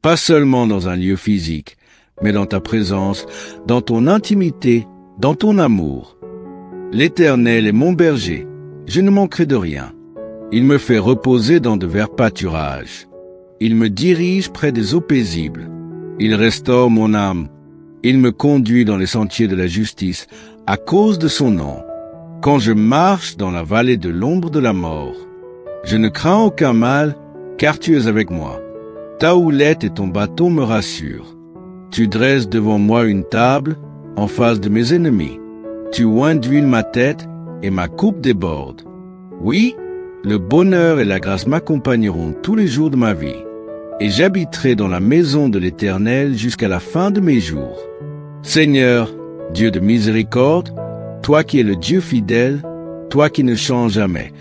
pas seulement dans un lieu physique, mais dans ta présence, dans ton intimité, dans ton amour. L'Éternel est mon berger, je ne manquerai de rien. Il me fait reposer dans de verts pâturages. Il me dirige près des eaux paisibles. Il restaure mon âme. Il me conduit dans les sentiers de la justice à cause de son nom. Quand je marche dans la vallée de l'ombre de la mort, je ne crains aucun mal, car tu es avec moi. Ta houlette et ton bâton me rassurent. Tu dresses devant moi une table en face de mes ennemis. Tu oins d'huile ma tête et ma coupe déborde. Oui, le bonheur et la grâce m'accompagneront tous les jours de ma vie, et j'habiterai dans la maison de l'Éternel jusqu'à la fin de mes jours. Seigneur, Dieu de miséricorde, toi qui es le Dieu fidèle, toi qui ne changes jamais,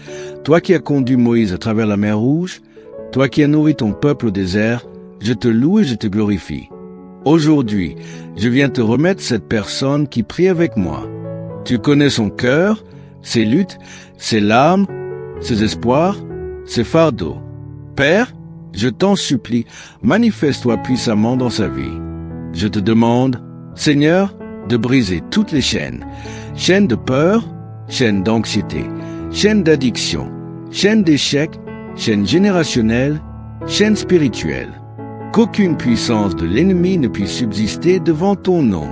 toi qui as conduit Moïse à travers la mer Rouge, toi qui as nourri ton peuple au désert, je te loue et je te glorifie. Aujourd'hui, je viens te remettre cette personne qui prie avec moi. Tu connais son cœur, ses luttes, ses larmes, ses espoirs, ses fardeaux. Père, je t'en supplie, manifeste-toi puissamment dans sa vie. Je te demande, Seigneur, de briser toutes les chaînes, chaînes de peur, chaînes d'anxiété, chaînes d'addiction, chaînes d'échecs, chaînes générationnelles, chaînes spirituelles. Qu'aucune puissance de l'ennemi ne puisse subsister devant ton nom.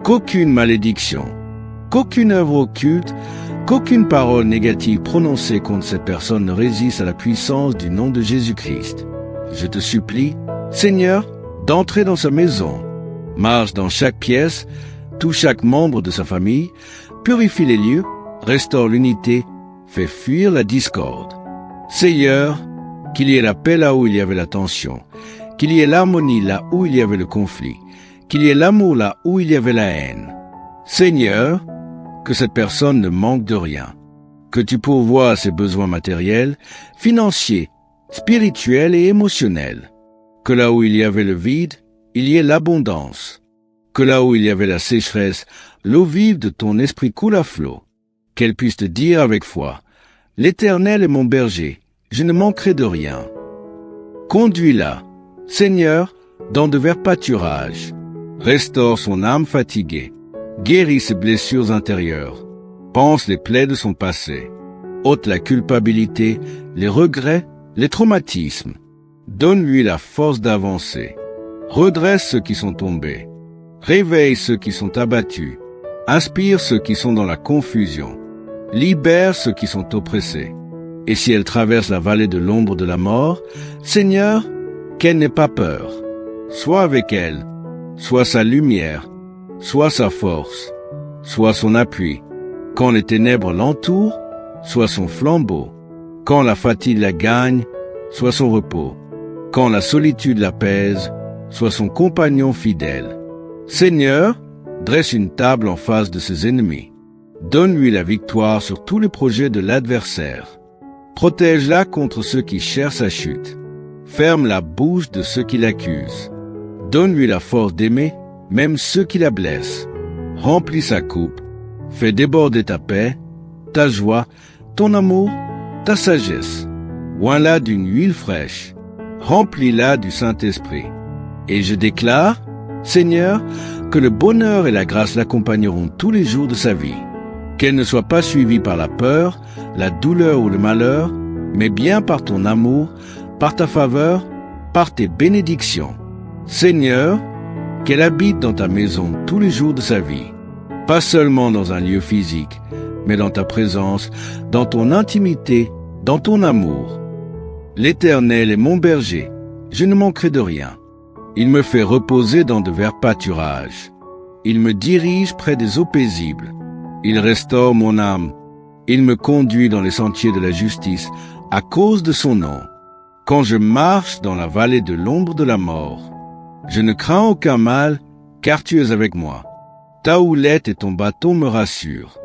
Qu'aucune malédiction, qu'aucune œuvre occulte, qu'aucune parole négative prononcée contre cette personne ne résiste à la puissance du nom de Jésus-Christ. Je te supplie, Seigneur, d'entrer dans sa maison. Marche dans chaque pièce, touche chaque membre de sa famille, purifie les lieux, restaure l'unité, fait fuir la discorde. Seigneur, qu'il y ait la paix là où il y avait la tension, qu'il y ait l'harmonie là où il y avait le conflit, qu'il y ait l'amour là où il y avait la haine. Seigneur, que cette personne ne manque de rien, que tu pourvoies à ses besoins matériels, financiers, spirituels et émotionnels, que là où il y avait le vide, il y ait l'abondance, que là où il y avait la sécheresse, l'eau vive de ton esprit coule à flot, qu'elle puisse te dire avec foi, « L'Éternel est mon berger, je ne manquerai de rien. » Conduis-la, Seigneur, dans de verts pâturages. Restaure son âme fatiguée. Guéris ses blessures intérieures. Pense les plaies de son passé. Ôte la culpabilité, les regrets, les traumatismes. Donne-lui la force d'avancer. Redresse ceux qui sont tombés. Réveille ceux qui sont abattus. Inspire ceux qui sont dans la confusion. Libère ceux qui sont oppressés. Et si elle traverse la vallée de l'ombre de la mort, Seigneur, qu'elle n'ait pas peur. Sois avec elle, sois sa lumière, sois sa force, sois son appui. Quand les ténèbres l'entourent, sois son flambeau. Quand la fatigue la gagne, sois son repos. Quand la solitude la pèse, sois son compagnon fidèle. Seigneur, dresse une table en face de ses ennemis. Donne-lui la victoire sur tous les projets de l'adversaire. Protège-la contre ceux qui cherchent sa chute. Ferme la bouche de ceux qui l'accusent. Donne-lui la force d'aimer, même ceux qui la blessent. Remplis sa coupe. Fais déborder ta paix, ta joie, ton amour, ta sagesse. Oins-la d'une huile fraîche. Remplis-la du Saint-Esprit. Et je déclare, Seigneur, que le bonheur et la grâce l'accompagneront tous les jours de sa vie. Qu'elle ne soit pas suivie par la peur, la douleur ou le malheur, mais bien par ton amour, par ta faveur, par tes bénédictions. Seigneur, qu'elle habite dans ta maison tous les jours de sa vie, pas seulement dans un lieu physique, mais dans ta présence, dans ton intimité, dans ton amour. L'Éternel est mon berger, je ne manquerai de rien. Il me fait reposer dans de verts pâturages. Il me dirige près des eaux paisibles. Il restaure mon âme. Il me conduit dans les sentiers de la justice à cause de son nom. Quand je marche dans la vallée de l'ombre de la mort, je ne crains aucun mal, car tu es avec moi. Ta houlette et ton bâton me rassurent.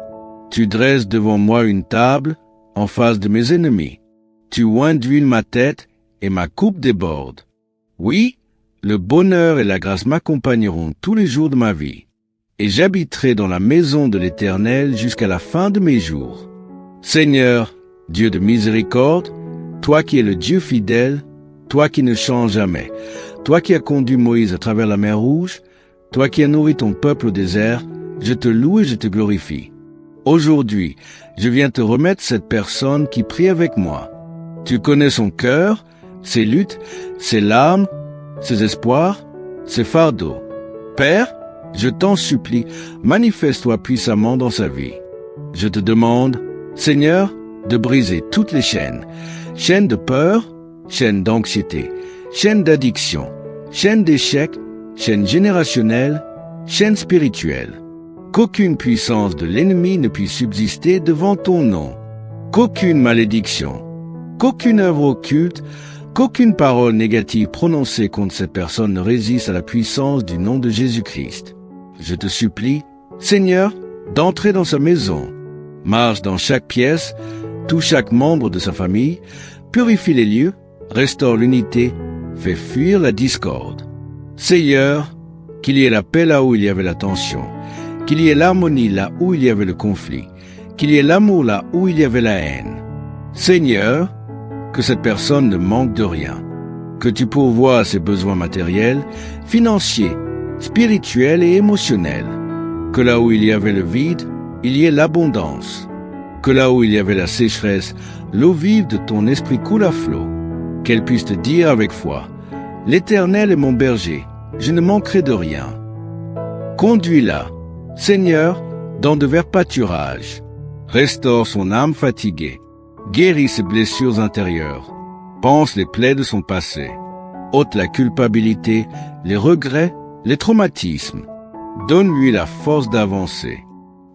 Tu dresses devant moi une table en face de mes ennemis. Tu oins d'huile ma tête et ma coupe déborde. Oui, le bonheur et la grâce m'accompagneront tous les jours de ma vie. Et j'habiterai dans la maison de l'Éternel jusqu'à la fin de mes jours. Seigneur, Dieu de miséricorde, toi qui es le Dieu fidèle, toi qui ne changes jamais, toi qui as conduit Moïse à travers la mer Rouge, toi qui as nourri ton peuple au désert, je te loue et je te glorifie. Aujourd'hui, je viens te remettre cette personne qui prie avec moi. Tu connais son cœur, ses luttes, ses larmes, ses espoirs, ses fardeaux. Père, je t'en supplie, manifeste-toi puissamment dans sa vie. Je te demande, Seigneur, de briser toutes les chaînes, chaînes de peur, chaînes d'anxiété, chaînes d'addiction, chaînes d'échec, chaînes générationnelles, chaînes spirituelles. Qu'aucune puissance de l'ennemi ne puisse subsister devant ton nom. Qu'aucune malédiction, qu'aucune œuvre occulte, qu'aucune parole négative prononcée contre cette personne ne résiste à la puissance du nom de Jésus-Christ. Je te supplie, Seigneur, d'entrer dans sa maison. Marche dans chaque pièce, touche chaque membre de sa famille, purifie les lieux, restaure l'unité, fait fuir la discorde. Seigneur, qu'il y ait la paix là où il y avait la tension, qu'il y ait l'harmonie là où il y avait le conflit, qu'il y ait l'amour là où il y avait la haine. Seigneur, que cette personne ne manque de rien, que tu pourvoies à ses besoins matériels, financiers, spirituels et émotionnels, que là où il y avait le vide, il y ait l'abondance, que là où il y avait la sécheresse, l'eau vive de ton esprit coule à flot, qu'elle puisse te dire avec foi, l'Éternel est mon berger, je ne manquerai de rien. Conduis-la, Seigneur, dans de verts pâturages, restaure son âme fatiguée, guéris ses blessures intérieures, panse les plaies de son passé, ôte la culpabilité, les regrets, les traumatismes, donne-lui la force d'avancer,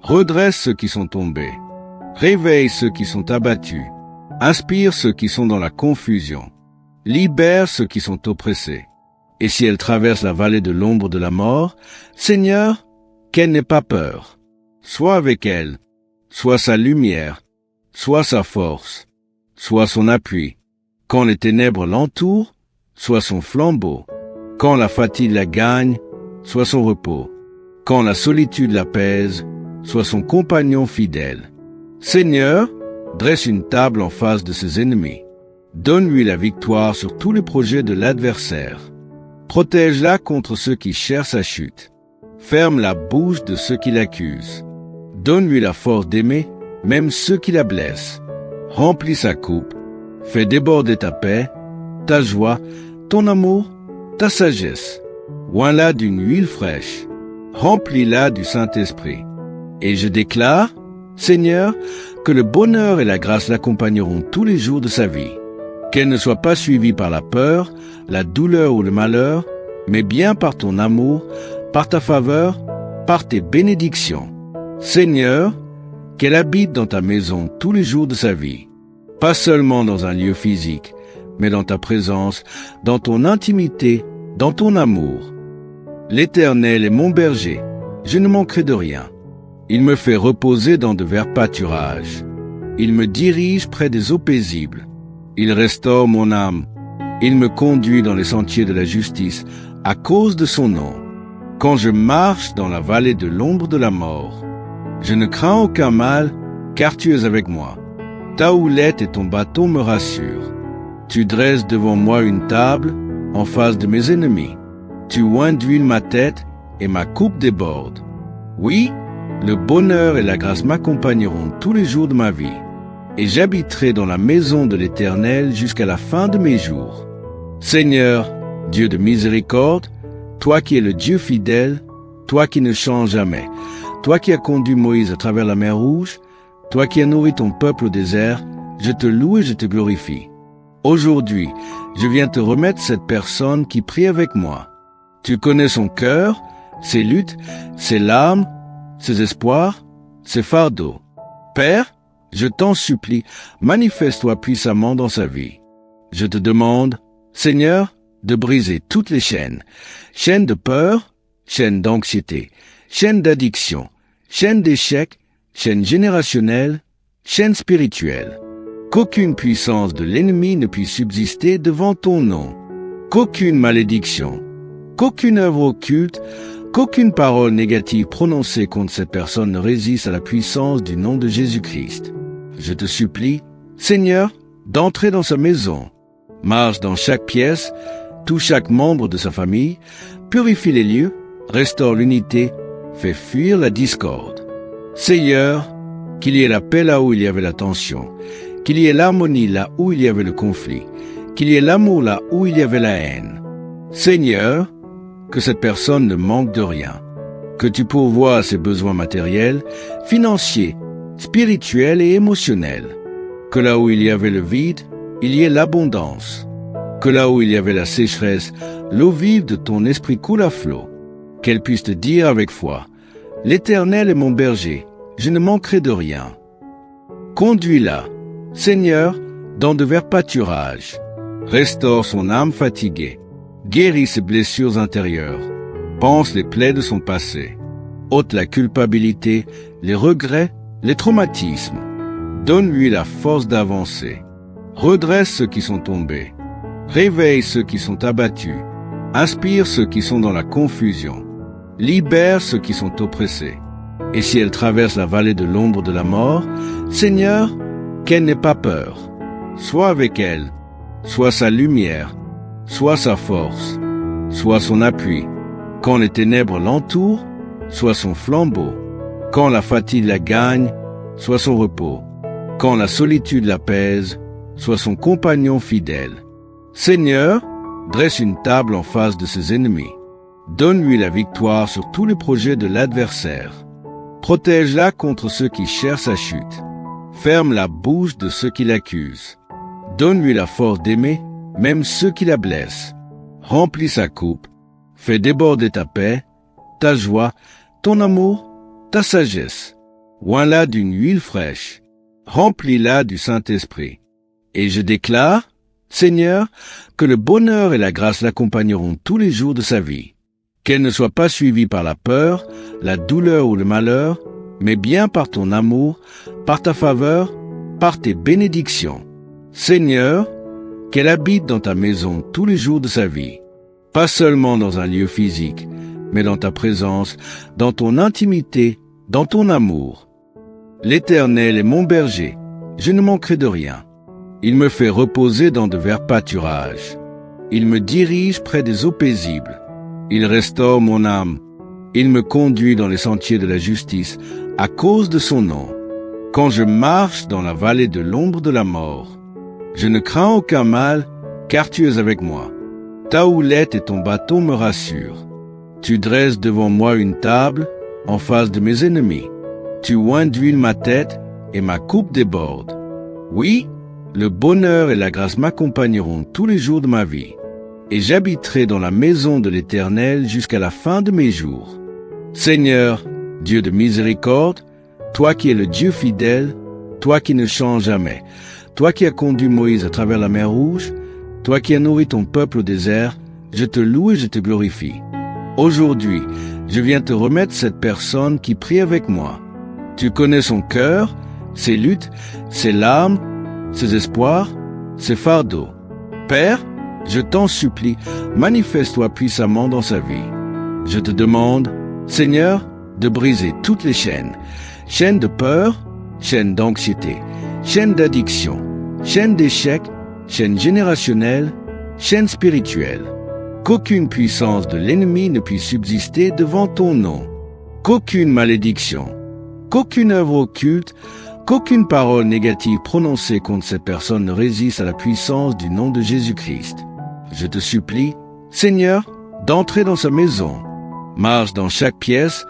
redresse ceux qui sont tombés, réveille ceux qui sont abattus, inspire ceux qui sont dans la confusion, libère ceux qui sont oppressés. Et si elle traverse la vallée de l'ombre de la mort, Seigneur, qu'elle n'ait pas peur. Sois avec elle, sois sa lumière, sois sa force, sois son appui. Quand les ténèbres l'entourent, sois son flambeau. Quand la fatigue la gagne, sois son repos. Quand la solitude la pèse, sois son compagnon fidèle. Seigneur, dresse une table en face de ses ennemis. Donne-lui la victoire sur tous les projets de l'adversaire. Protège-la contre ceux qui cherchent sa chute. Ferme la bouche de ceux qui l'accusent. Donne-lui la force d'aimer, même ceux qui la blessent. Remplis sa coupe. Fais déborder ta paix, ta joie, ton amour, ta sagesse. Oins-la d'une huile fraîche. Remplis-la du Saint-Esprit. Et je déclare, Seigneur, que le bonheur et la grâce l'accompagneront tous les jours de sa vie. Qu'elle ne soit pas suivie par la peur, la douleur ou le malheur, mais bien par ton amour, par ta faveur, par tes bénédictions. Seigneur, qu'elle habite dans ta maison tous les jours de sa vie, pas seulement dans un lieu physique, mais dans ta présence, dans ton intimité, dans ton amour. L'Éternel est mon berger, je ne manquerai de rien. Il me fait reposer dans de verts pâturages. Il me dirige près des eaux paisibles. Il restaure mon âme. Il me conduit dans les sentiers de la justice, à cause de son nom. Quand je marche dans la vallée de l'ombre de la mort, je ne crains aucun mal, car tu es avec moi. Ta houlette et ton bâton me rassurent. Tu dresses devant moi une table en face de mes ennemis. Tu oins d'huile ma tête et ma coupe déborde. Oui, le bonheur et la grâce m'accompagneront tous les jours de ma vie, et j'habiterai dans la maison de l'Éternel jusqu'à la fin de mes jours. Seigneur, Dieu de miséricorde, toi qui es le Dieu fidèle, toi qui ne changes jamais, toi qui as conduit Moïse à travers la mer Rouge, toi qui as nourri ton peuple au désert, je te loue et je te glorifie. Aujourd'hui, je viens te remettre cette personne qui prie avec moi. Tu connais son cœur, ses luttes, ses larmes, ses espoirs, ses fardeaux. Père, je t'en supplie, manifeste-toi puissamment dans sa vie. Je te demande, Seigneur, de briser toutes les chaînes de peur, chaînes d'anxiété, chaînes d'addiction, chaînes d'échec, chaînes générationnelles, chaînes spirituelles. Qu'aucune puissance de l'ennemi ne puisse subsister devant ton nom. Qu'aucune malédiction, qu'aucune œuvre occulte, qu'aucune parole négative prononcée contre cette personne ne résiste à la puissance du nom de Jésus-Christ. Je te supplie, Seigneur, d'entrer dans sa maison. Marche dans chaque pièce, touche chaque membre de sa famille, purifie les lieux, restaure l'unité, fait fuir la discorde. Seigneur, qu'il y ait la paix là où il y avait la tension, qu'il y ait l'harmonie là où il y avait le conflit, qu'il y ait l'amour là où il y avait la haine. Seigneur, que cette personne ne manque de rien, que tu pourvoies à ses besoins matériels, financiers, spirituels et émotionnels, que là où il y avait le vide, il y ait l'abondance, que là où il y avait la sécheresse, l'eau vive de ton esprit coule à flot, qu'elle puisse te dire avec foi, l'Éternel est mon berger, je ne manquerai de rien. Conduis-la, Seigneur, dans de verts pâturages, restaure son âme fatiguée, guéris ses blessures intérieures, pense les plaies de son passé, ôte la culpabilité, les regrets, les traumatismes, donne-lui la force d'avancer, redresse ceux qui sont tombés, réveille ceux qui sont abattus, inspire ceux qui sont dans la confusion, libère ceux qui sont oppressés. Et si elle traverse la vallée de l'ombre de la mort, Seigneur, qu'elle n'ait pas peur. Sois avec elle, sois sa lumière, sois sa force, sois son appui. Quand les ténèbres l'entourent, sois son flambeau. Quand la fatigue la gagne, sois son repos. Quand la solitude l'apaise, sois son compagnon fidèle. Seigneur, dresse une table en face de ses ennemis. Donne-lui la victoire sur tous les projets de l'adversaire. Protège-la contre ceux qui cherchent sa chute. Ferme la bouche de ceux qui l'accusent. Donne-lui la force d'aimer, même ceux qui la blessent. Remplis sa coupe. Fais déborder ta paix, ta joie, ton amour, ta sagesse. Oins-la d'une huile fraîche. Remplis-la du Saint-Esprit. Et je déclare, Seigneur, que le bonheur et la grâce l'accompagneront tous les jours de sa vie. Qu'elle ne soit pas suivie par la peur, la douleur ou le malheur, mais bien par ton amour, par ta faveur, par tes bénédictions. Seigneur, qu'elle habite dans ta maison tous les jours de sa vie, pas seulement dans un lieu physique, mais dans ta présence, dans ton intimité, dans ton amour. L'Éternel est mon berger, je ne manquerai de rien. Il me fait reposer dans de verts pâturages. Il me dirige près des eaux paisibles. Il restaure mon âme. Il me conduit dans les sentiers de la justice, à cause de son nom. Quand je marche dans la vallée de l'ombre de la mort, je ne crains aucun mal, car tu es avec moi. Ta houlette et ton bâton me rassurent. Tu dresses devant moi une table en face de mes ennemis. Tu oins d'huile ma tête et ma coupe déborde. Oui, le bonheur et la grâce m'accompagneront tous les jours de ma vie, et j'habiterai dans la maison de l'Éternel jusqu'à la fin de mes jours. Seigneur, Dieu de miséricorde, toi qui es le Dieu fidèle, toi qui ne changes jamais, toi qui as conduit Moïse à travers la mer Rouge, toi qui as nourri ton peuple au désert, je te loue et je te glorifie. Aujourd'hui, je viens te remettre cette personne qui prie avec moi. Tu connais son cœur, ses luttes, ses larmes, ses espoirs, ses fardeaux. Père, je t'en supplie, manifeste-toi puissamment dans sa vie. Je te demande, Seigneur, de briser toutes les chaînes de peur, chaînes d'anxiété, chaînes d'addiction, chaînes d'échec, chaînes générationnelles, chaînes spirituelles. Qu'aucune puissance de l'ennemi ne puisse subsister devant ton nom. Qu'aucune malédiction, qu'aucune œuvre occulte, qu'aucune parole négative prononcée contre cette personne ne résiste à la puissance du nom de Jésus-Christ. Je te supplie, Seigneur, d'entrer dans sa maison. Marche dans chaque pièce,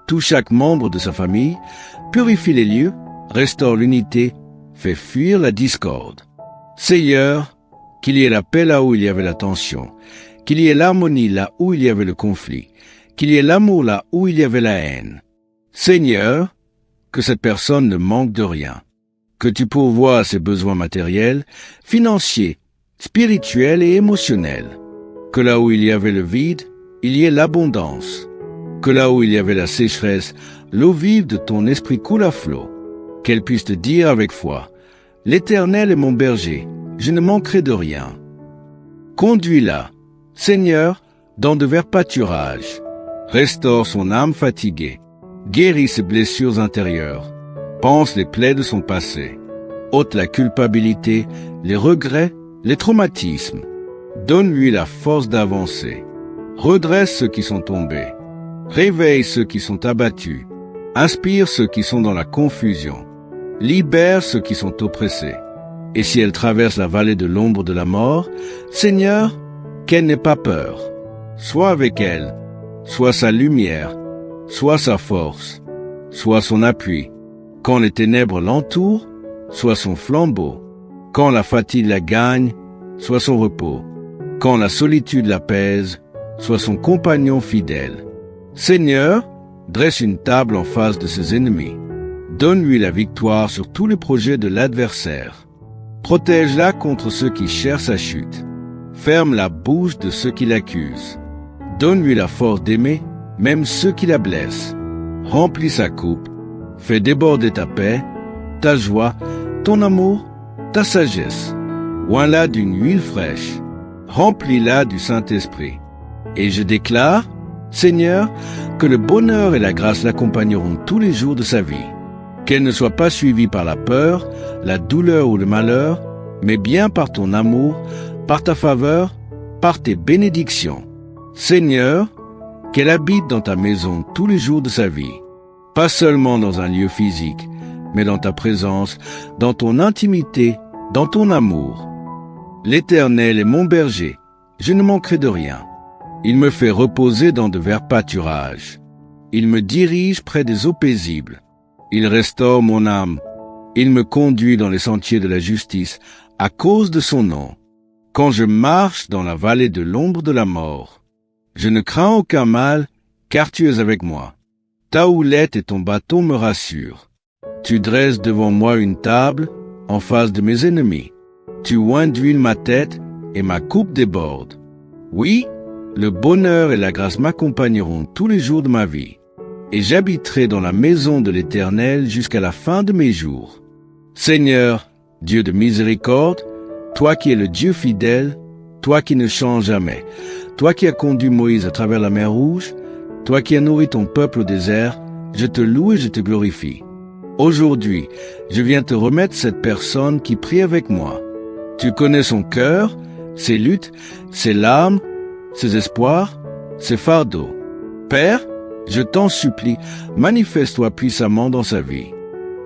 touche chaque membre de sa famille, purifie les lieux, restaure l'unité, fait fuir la discorde. Seigneur, qu'il y ait la paix là où il y avait la tension, qu'il y ait l'harmonie là où il y avait le conflit, qu'il y ait l'amour là où il y avait la haine. Seigneur, que cette personne ne manque de rien, que tu pourvoies à ses besoins matériels, financiers, spirituels et émotionnels, que là où il y avait le vide, il y ait l'abondance, que là où il y avait la sécheresse, l'eau vive de ton esprit coule à flot, qu'elle puisse te dire avec foi, « L'Éternel est mon berger, je ne manquerai de rien. » Conduis-la, Seigneur, dans de verts pâturages, restaure son âme fatiguée, guéris ses blessures intérieures, panse les plaies de son passé, ôte la culpabilité, les regrets, les traumatismes, donne-lui la force d'avancer, redresse ceux qui sont tombés, réveille ceux qui sont abattus, inspire ceux qui sont dans la confusion, libère ceux qui sont oppressés. Et si elle traverse la vallée de l'ombre de la mort, Seigneur, qu'elle n'ait pas peur. Sois avec elle, sois sa lumière, sois sa force, sois son appui. Quand les ténèbres l'entourent, sois son flambeau. Quand la fatigue la gagne, sois son repos. Quand la solitude la pèse, sois son compagnon fidèle. Seigneur, dresse une table en face de ses ennemis. Donne-lui la victoire sur tous les projets de l'adversaire. Protège-la contre ceux qui cherchent sa chute. Ferme la bouche de ceux qui l'accusent. Donne-lui la force d'aimer, même ceux qui la blessent. Remplis sa coupe. Fais déborder ta paix, ta joie, ton amour, ta sagesse. Oins-la d'une huile fraîche. Remplis-la du Saint-Esprit. Et je déclare, Seigneur, que le bonheur et la grâce l'accompagneront tous les jours de sa vie. Qu'elle ne soit pas suivie par la peur, la douleur ou le malheur, mais bien par ton amour, par ta faveur, par tes bénédictions. Seigneur, qu'elle habite dans ta maison tous les jours de sa vie, pas seulement dans un lieu physique, mais dans ta présence, dans ton intimité, dans ton amour. L'Éternel est mon berger, je ne manquerai de rien. Il me fait reposer dans de verts pâturages. Il me dirige près des eaux paisibles. Il restaure mon âme. Il me conduit dans les sentiers de la justice à cause de son nom. Quand je marche dans la vallée de l'ombre de la mort, je ne crains aucun mal, car tu es avec moi. Ta houlette et ton bâton me rassurent. Tu dresses devant moi une table en face de mes ennemis. Tu oins d'huile ma tête et ma coupe déborde. Oui, le bonheur et la grâce m'accompagneront tous les jours de ma vie, et j'habiterai dans la maison de l'Éternel jusqu'à la fin de mes jours. Seigneur, Dieu de miséricorde, toi qui es le Dieu fidèle, toi qui ne changes jamais, toi qui as conduit Moïse à travers la mer Rouge, toi qui as nourri ton peuple au désert, je te loue et je te glorifie. Aujourd'hui, je viens te remettre cette personne qui prie avec moi. Tu connais son cœur, ses luttes, ses larmes, ses espoirs, ses fardeaux. Père, je t'en supplie, manifeste-toi puissamment dans sa vie.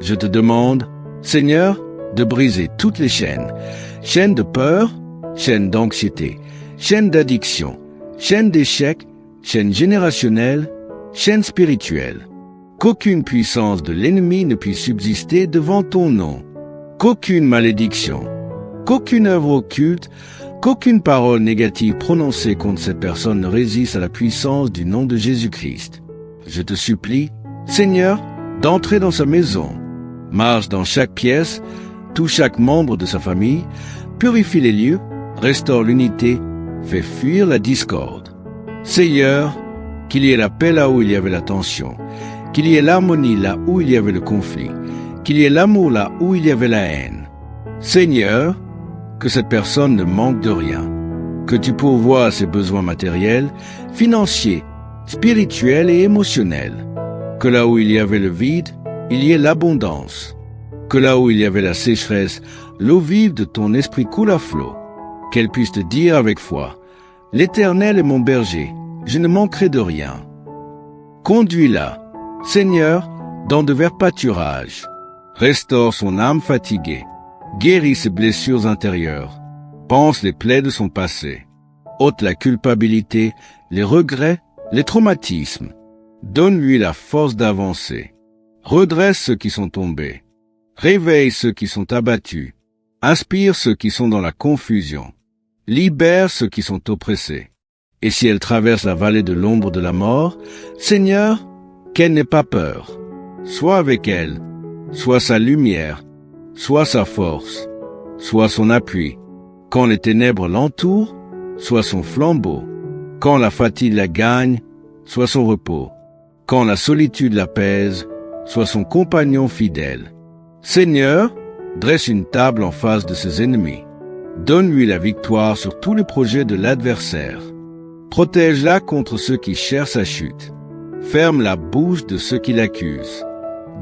Je te demande, Seigneur, de briser toutes les chaînes de peur, chaînes d'anxiété, chaînes d'addiction, chaînes d'échec, chaîne générationnelle, chaîne spirituelle. Qu'aucune puissance de l'ennemi ne puisse subsister devant ton nom. Qu'aucune malédiction, qu'aucune œuvre occulte, qu'aucune parole négative prononcée contre cette personne ne résiste à la puissance du nom de Jésus-Christ. Je te supplie, Seigneur, d'entrer dans sa maison. Marche dans chaque pièce, touche chaque membre de sa famille, purifie les lieux, restaure l'unité, fait fuir la discorde. Seigneur, qu'il y ait la paix là où il y avait la tension, qu'il y ait l'harmonie là où il y avait le conflit, qu'il y ait l'amour là où il y avait la haine. Seigneur, que cette personne ne manque de rien, que tu pourvoies ses besoins matériels, financiers, spirituels et émotionnels, que là où il y avait le vide, il y ait l'abondance, que là où il y avait la sécheresse, l'eau vive de ton esprit coule à flot, qu'elle puisse te dire avec foi, « L'Éternel est mon berger, je ne manquerai de rien. » Conduis-la, Seigneur, dans de verts pâturages. Restaure son âme fatiguée, guéris ses blessures intérieures, pense les plaies de son passé, ôte la culpabilité, les regrets, les traumatismes, donne-lui la force d'avancer, redresse ceux qui sont tombés, réveille ceux qui sont abattus, inspire ceux qui sont dans la confusion, libère ceux qui sont oppressés. Et si elle traverse la vallée de l'ombre de la mort, Seigneur, qu'elle n'ait pas peur. Sois avec elle, sois sa lumière, sois sa force, sois son appui. Quand les ténèbres l'entourent, sois son flambeau. Quand la fatigue la gagne, sois son repos. Quand la solitude l'apaise, sois son compagnon fidèle. Seigneur, dresse une table en face de ses ennemis. Donne-lui la victoire sur tous les projets de l'adversaire. Protège-la contre ceux qui cherchent sa chute. Ferme la bouche de ceux qui l'accusent.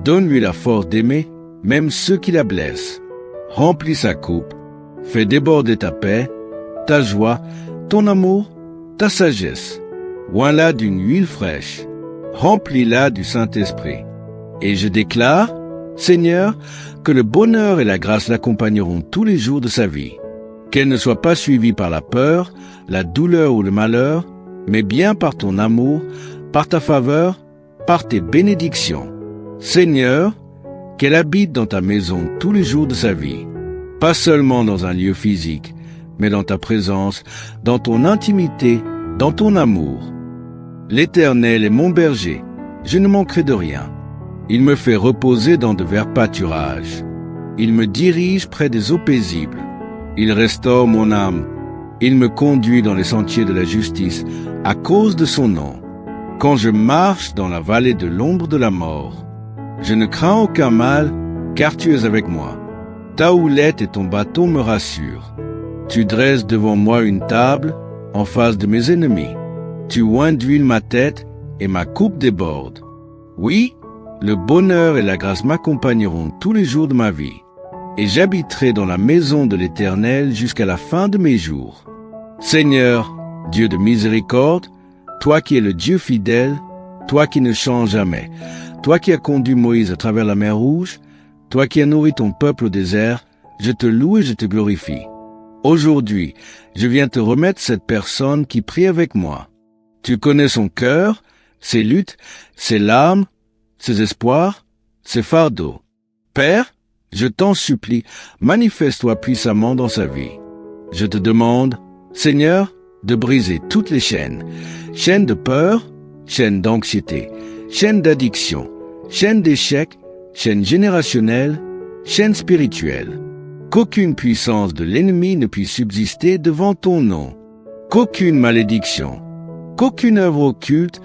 Donne-lui la force d'aimer, même ceux qui la blessent. Remplis sa coupe. Fais déborder ta paix, ta joie, ton amour, ta sagesse. Oins-la d'une huile fraîche. Remplis-la du Saint-Esprit. Et je déclare, Seigneur, que le bonheur et la grâce l'accompagneront tous les jours de sa vie. Qu'elle ne soit pas suivie par la peur, la douleur ou le malheur, mais bien par ton amour, par ta faveur, par tes bénédictions. Seigneur, qu'elle habite dans ta maison tous les jours de sa vie, pas seulement dans un lieu physique, mais dans ta présence, dans ton intimité, dans ton amour. L'Éternel est mon berger, je ne manquerai de rien. Il me fait reposer dans de verts pâturages. Il me dirige près des eaux paisibles. Il restaure mon âme. Il me conduit dans les sentiers de la justice à cause de son nom. Quand je marche dans la vallée de l'ombre de la mort, je ne crains aucun mal, car tu es avec moi. Ta houlette et ton bâton me rassurent. Tu dresses devant moi une table en face de mes ennemis. Tu oins d'huile ma tête et ma coupe déborde. Oui, le bonheur et la grâce m'accompagneront tous les jours de ma vie, et j'habiterai dans la maison de l'Éternel jusqu'à la fin de mes jours. Seigneur, Dieu de miséricorde, toi qui es le Dieu fidèle, toi qui ne changes jamais, toi qui as conduit Moïse à travers la mer Rouge, toi qui as nourri ton peuple au désert, je te loue et je te glorifie. Aujourd'hui, je viens te remettre cette personne qui prie avec moi. Tu connais son cœur, ses luttes, ses larmes, ses espoirs, ses fardeaux. Père, je t'en supplie, manifeste-toi puissamment dans sa vie. Je te demande, Seigneur, de briser toutes les chaînes de peur, chaînes d'anxiété, chaînes d'addiction, chaînes d'échec, chaînes générationnelles, chaînes spirituelles. Qu'aucune puissance de l'ennemi ne puisse subsister devant ton nom. Qu'aucune malédiction, qu'aucune œuvre occulte,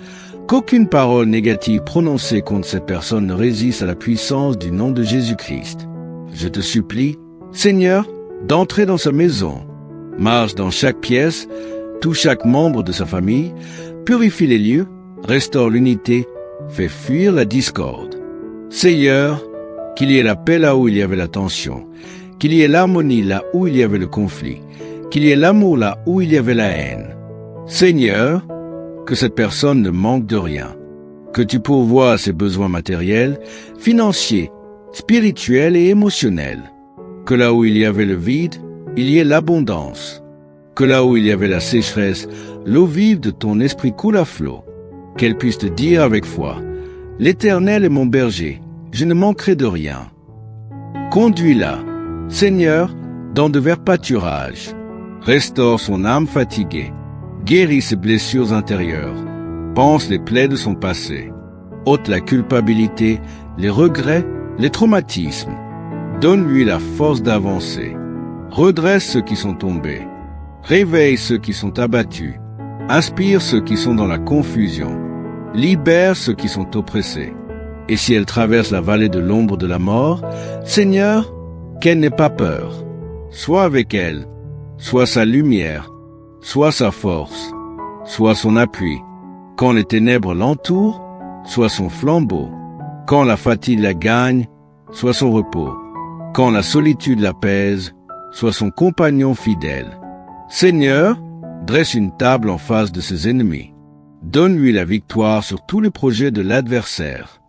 qu'aucune parole négative prononcée contre cette personne ne résiste à la puissance du nom de Jésus-Christ. Je te supplie, Seigneur, d'entrer dans sa maison. Marche dans chaque pièce, touche chaque membre de sa famille, purifie les lieux, restaure l'unité, fait fuir la discorde. Seigneur, qu'il y ait la paix là où il y avait la tension, qu'il y ait l'harmonie là où il y avait le conflit, qu'il y ait l'amour là où il y avait la haine. Seigneur, que cette personne ne manque de rien, que tu pourvoies ses besoins matériels, financiers, spirituels et émotionnels, que là où il y avait le vide, il y ait l'abondance, Que là où il y avait la sécheresse, l'eau vive de ton esprit coule à flot. Qu'elle puisse te dire avec foi, l'Éternel est mon berger, je ne manquerai de rien. Conduis-la, Seigneur, dans de verts pâturages. Restaure son âme fatiguée, guéris ses blessures intérieures, panse les plaies de son passé, ôte la culpabilité, les regrets, les traumatismes. Donne-lui la force d'avancer. Redresse ceux qui sont tombés. Réveille ceux qui sont abattus. Inspire ceux qui sont dans la confusion. Libère ceux qui sont oppressés. Et si elle traverse la vallée de l'ombre de la mort, Seigneur, qu'elle n'ait pas peur. Sois avec elle, sois sa lumière, sois sa force, sois son appui. Quand les ténèbres l'entourent, sois son flambeau. Quand la fatigue la gagne, sois son repos. Quand la solitude l'apaise, sois son compagnon fidèle. Seigneur, dresse une table en face de ses ennemis. Donne-lui la victoire sur tous les projets de l'adversaire.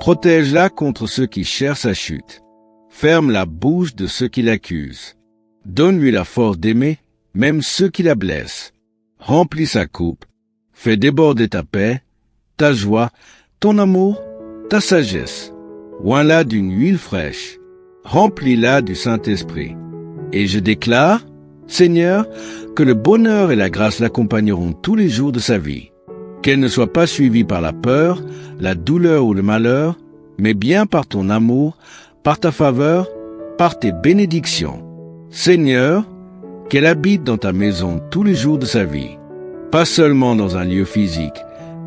Protège-la contre ceux qui cherchent sa chute. Ferme la bouche de ceux qui l'accusent. Donne-lui la force d'aimer, même ceux qui la blessent. Remplis sa coupe. Fais déborder ta paix, ta joie, ton amour, ta sagesse. Oins-la d'une huile fraîche. Remplis-la du Saint-Esprit. Et je déclare, Seigneur, que le bonheur et la grâce l'accompagneront tous les jours de sa vie. Qu'elle ne soit pas suivie par la peur, la douleur ou le malheur, mais bien par ton amour, par ta faveur, par tes bénédictions. Seigneur, qu'elle habite dans ta maison tous les jours de sa vie, pas seulement dans un lieu physique,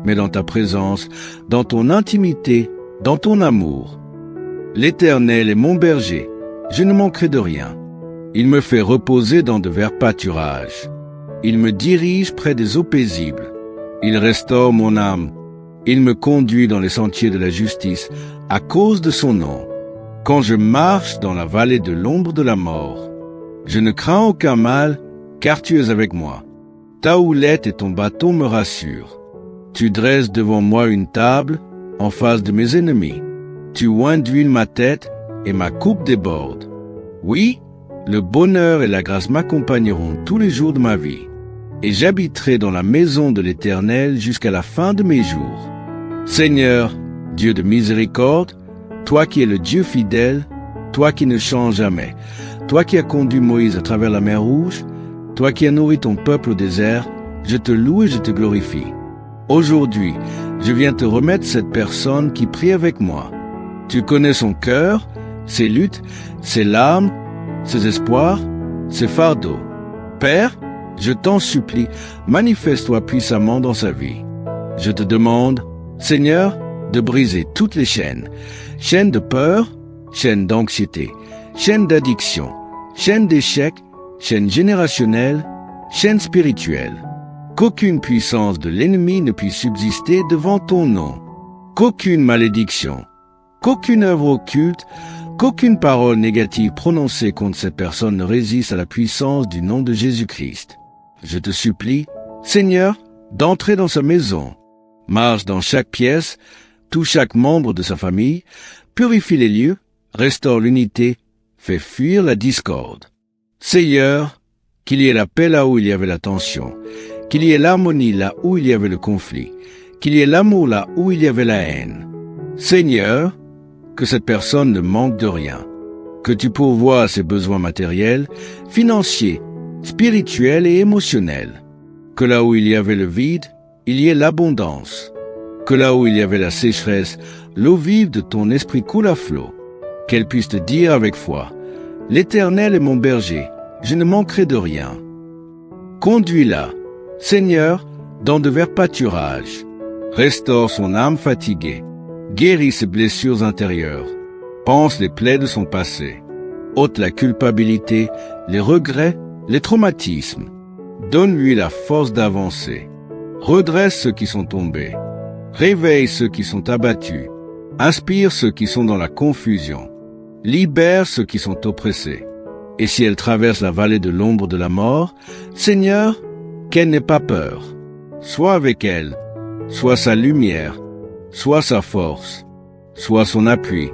mais dans ta présence, dans ton intimité, dans ton amour. L'Éternel est mon berger, je ne manquerai de rien. Il me fait reposer dans de verts pâturages. Il me dirige près des eaux paisibles. Il restaure mon âme. Il me conduit dans les sentiers de la justice à cause de son nom. Quand je marche dans la vallée de l'ombre de la mort, je ne crains aucun mal, car tu es avec moi. Ta houlette et ton bâton me rassurent. Tu dresses devant moi une table en face de mes ennemis. Tu oins d'huile ma tête et ma coupe déborde. Oui, le bonheur et la grâce m'accompagneront tous les jours de ma vie, et j'habiterai dans la maison de l'Éternel jusqu'à la fin de mes jours. Seigneur, Dieu de miséricorde, toi qui es le Dieu fidèle, toi qui ne changes jamais, toi qui as conduit Moïse à travers la mer Rouge, toi qui as nourri ton peuple au désert, je te loue et je te glorifie. Aujourd'hui, je viens te remettre cette personne qui prie avec moi. Tu connais son cœur, ses luttes, ses larmes, ses espoirs, ses fardeaux. Père, je t'en supplie, manifeste-toi puissamment dans sa vie. Je te demande, Seigneur, de briser toutes les chaînes, chaînes de peur, chaînes d'anxiété, chaînes d'addiction, chaînes d'échec, chaînes générationnelles, chaînes spirituelles. Qu'aucune puissance de l'ennemi ne puisse subsister devant ton nom. Qu'aucune malédiction, qu'aucune œuvre occulte, qu'aucune parole négative prononcée contre cette personne ne résiste à la puissance du nom de Jésus-Christ. Je te supplie, Seigneur, d'entrer dans sa maison. Marche dans chaque pièce, touche chaque membre de sa famille, purifie les lieux, restaure l'unité, fait fuir la discorde. Seigneur, qu'il y ait la paix là où il y avait la tension, qu'il y ait l'harmonie là où il y avait le conflit, qu'il y ait l'amour là où il y avait la haine. Seigneur, que cette personne ne manque de rien, que tu pourvoies à ses besoins matériels, financiers, spirituels et émotionnels, que là où il y avait le vide, il y ait l'abondance, que là où il y avait la sécheresse, l'eau vive de ton esprit coule à flot, qu'elle puisse te dire avec foi, l'Éternel est mon berger, je ne manquerai de rien. Conduis-la, Seigneur, dans de verts pâturages, restaure son âme fatiguée, guéris ses blessures intérieures, panse les plaies de son passé, ôte la culpabilité, les regrets, les traumatismes, donne-lui la force d'avancer, redresse ceux qui sont tombés, réveille ceux qui sont abattus, inspire ceux qui sont dans la confusion, libère ceux qui sont oppressés. Et si elle traverse la vallée de l'ombre de la mort, Seigneur, qu'elle n'ait pas peur. Sois avec elle, sois sa lumière, sois sa force, sois son appui.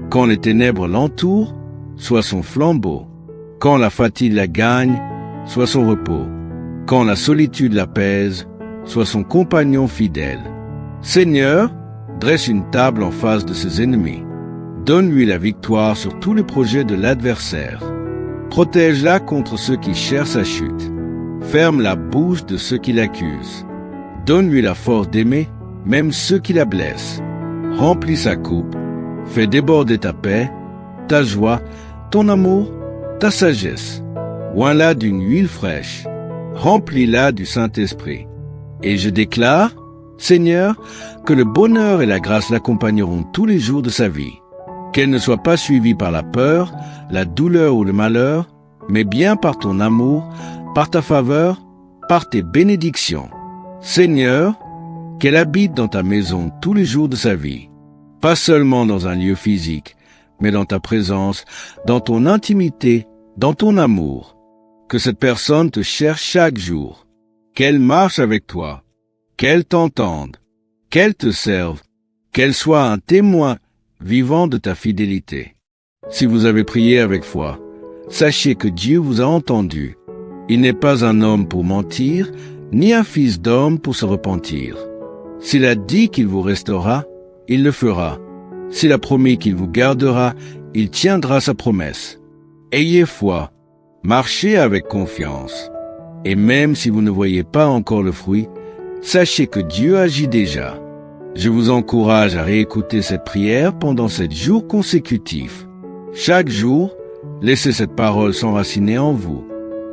Quand les ténèbres l'entourent, sois son flambeau. Quand la fatigue la gagne, sois son repos. quand la solitude l'apaise, sois son compagnon fidèle. Seigneur, dresse une table en face de ses ennemis. Donne-lui la victoire sur tous les projets de l'adversaire. Protège-la contre ceux qui cherchent sa chute. Ferme la bouche de ceux qui l'accusent. Donne-lui la force d'aimer, même ceux qui la blessent. Remplis sa coupe. Fais déborder ta paix, ta joie, ton amour, ta sagesse. Oins-la d'une huile fraîche. Remplis-la du Saint-Esprit. Et je déclare, Seigneur, que le bonheur et la grâce l'accompagneront tous les jours de sa vie. Qu'elle ne soit pas suivie par la peur, la douleur ou le malheur, mais bien par ton amour, par ta faveur, par tes bénédictions. Seigneur, qu'elle habite dans ta maison tous les jours de sa vie, pas seulement dans un lieu physique, mais dans ta présence, dans ton intimité, dans ton amour. Que cette personne te cherche chaque jour, qu'elle marche avec toi, qu'elle t'entende, qu'elle te serve, qu'elle soit un témoin vivant de ta fidélité. Si vous avez prié avec foi, sachez que Dieu vous a entendu. Il n'est pas un homme pour mentir, ni un fils d'homme pour se repentir. S'il a dit qu'il vous restaura, il le fera. S'il a promis qu'il vous gardera, il tiendra sa promesse. Ayez foi, marchez avec confiance. Et même si vous ne voyez pas encore le fruit, sachez que Dieu agit déjà. Je vous encourage à réécouter cette prière pendant 7 jours consécutifs. Chaque jour, laissez cette parole s'enraciner en vous.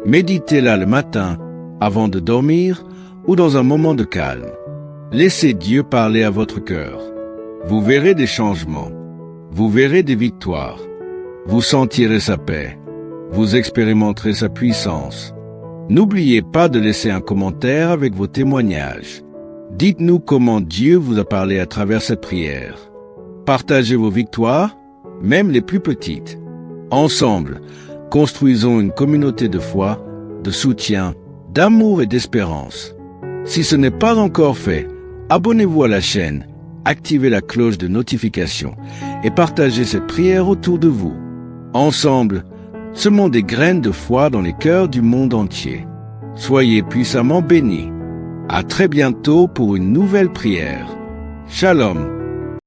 Méditez-la le matin, avant de dormir ou dans un moment de calme. Laissez Dieu parler à votre cœur. Vous verrez des changements. Vous verrez des victoires. Vous sentirez sa paix. Vous expérimenterez sa puissance. N'oubliez pas de laisser un commentaire avec vos témoignages. Dites-nous comment Dieu vous a parlé à travers cette prière. Partagez vos victoires, même les plus petites. Ensemble, construisons une communauté de foi, de soutien, d'amour et d'espérance. Si ce n'est pas encore fait, abonnez-vous à la chaîne, activez la cloche de notification et partagez cette prière autour de vous. Ensemble, semons des graines de foi dans les cœurs du monde entier. Soyez puissamment bénis. À très bientôt pour une nouvelle prière. Shalom.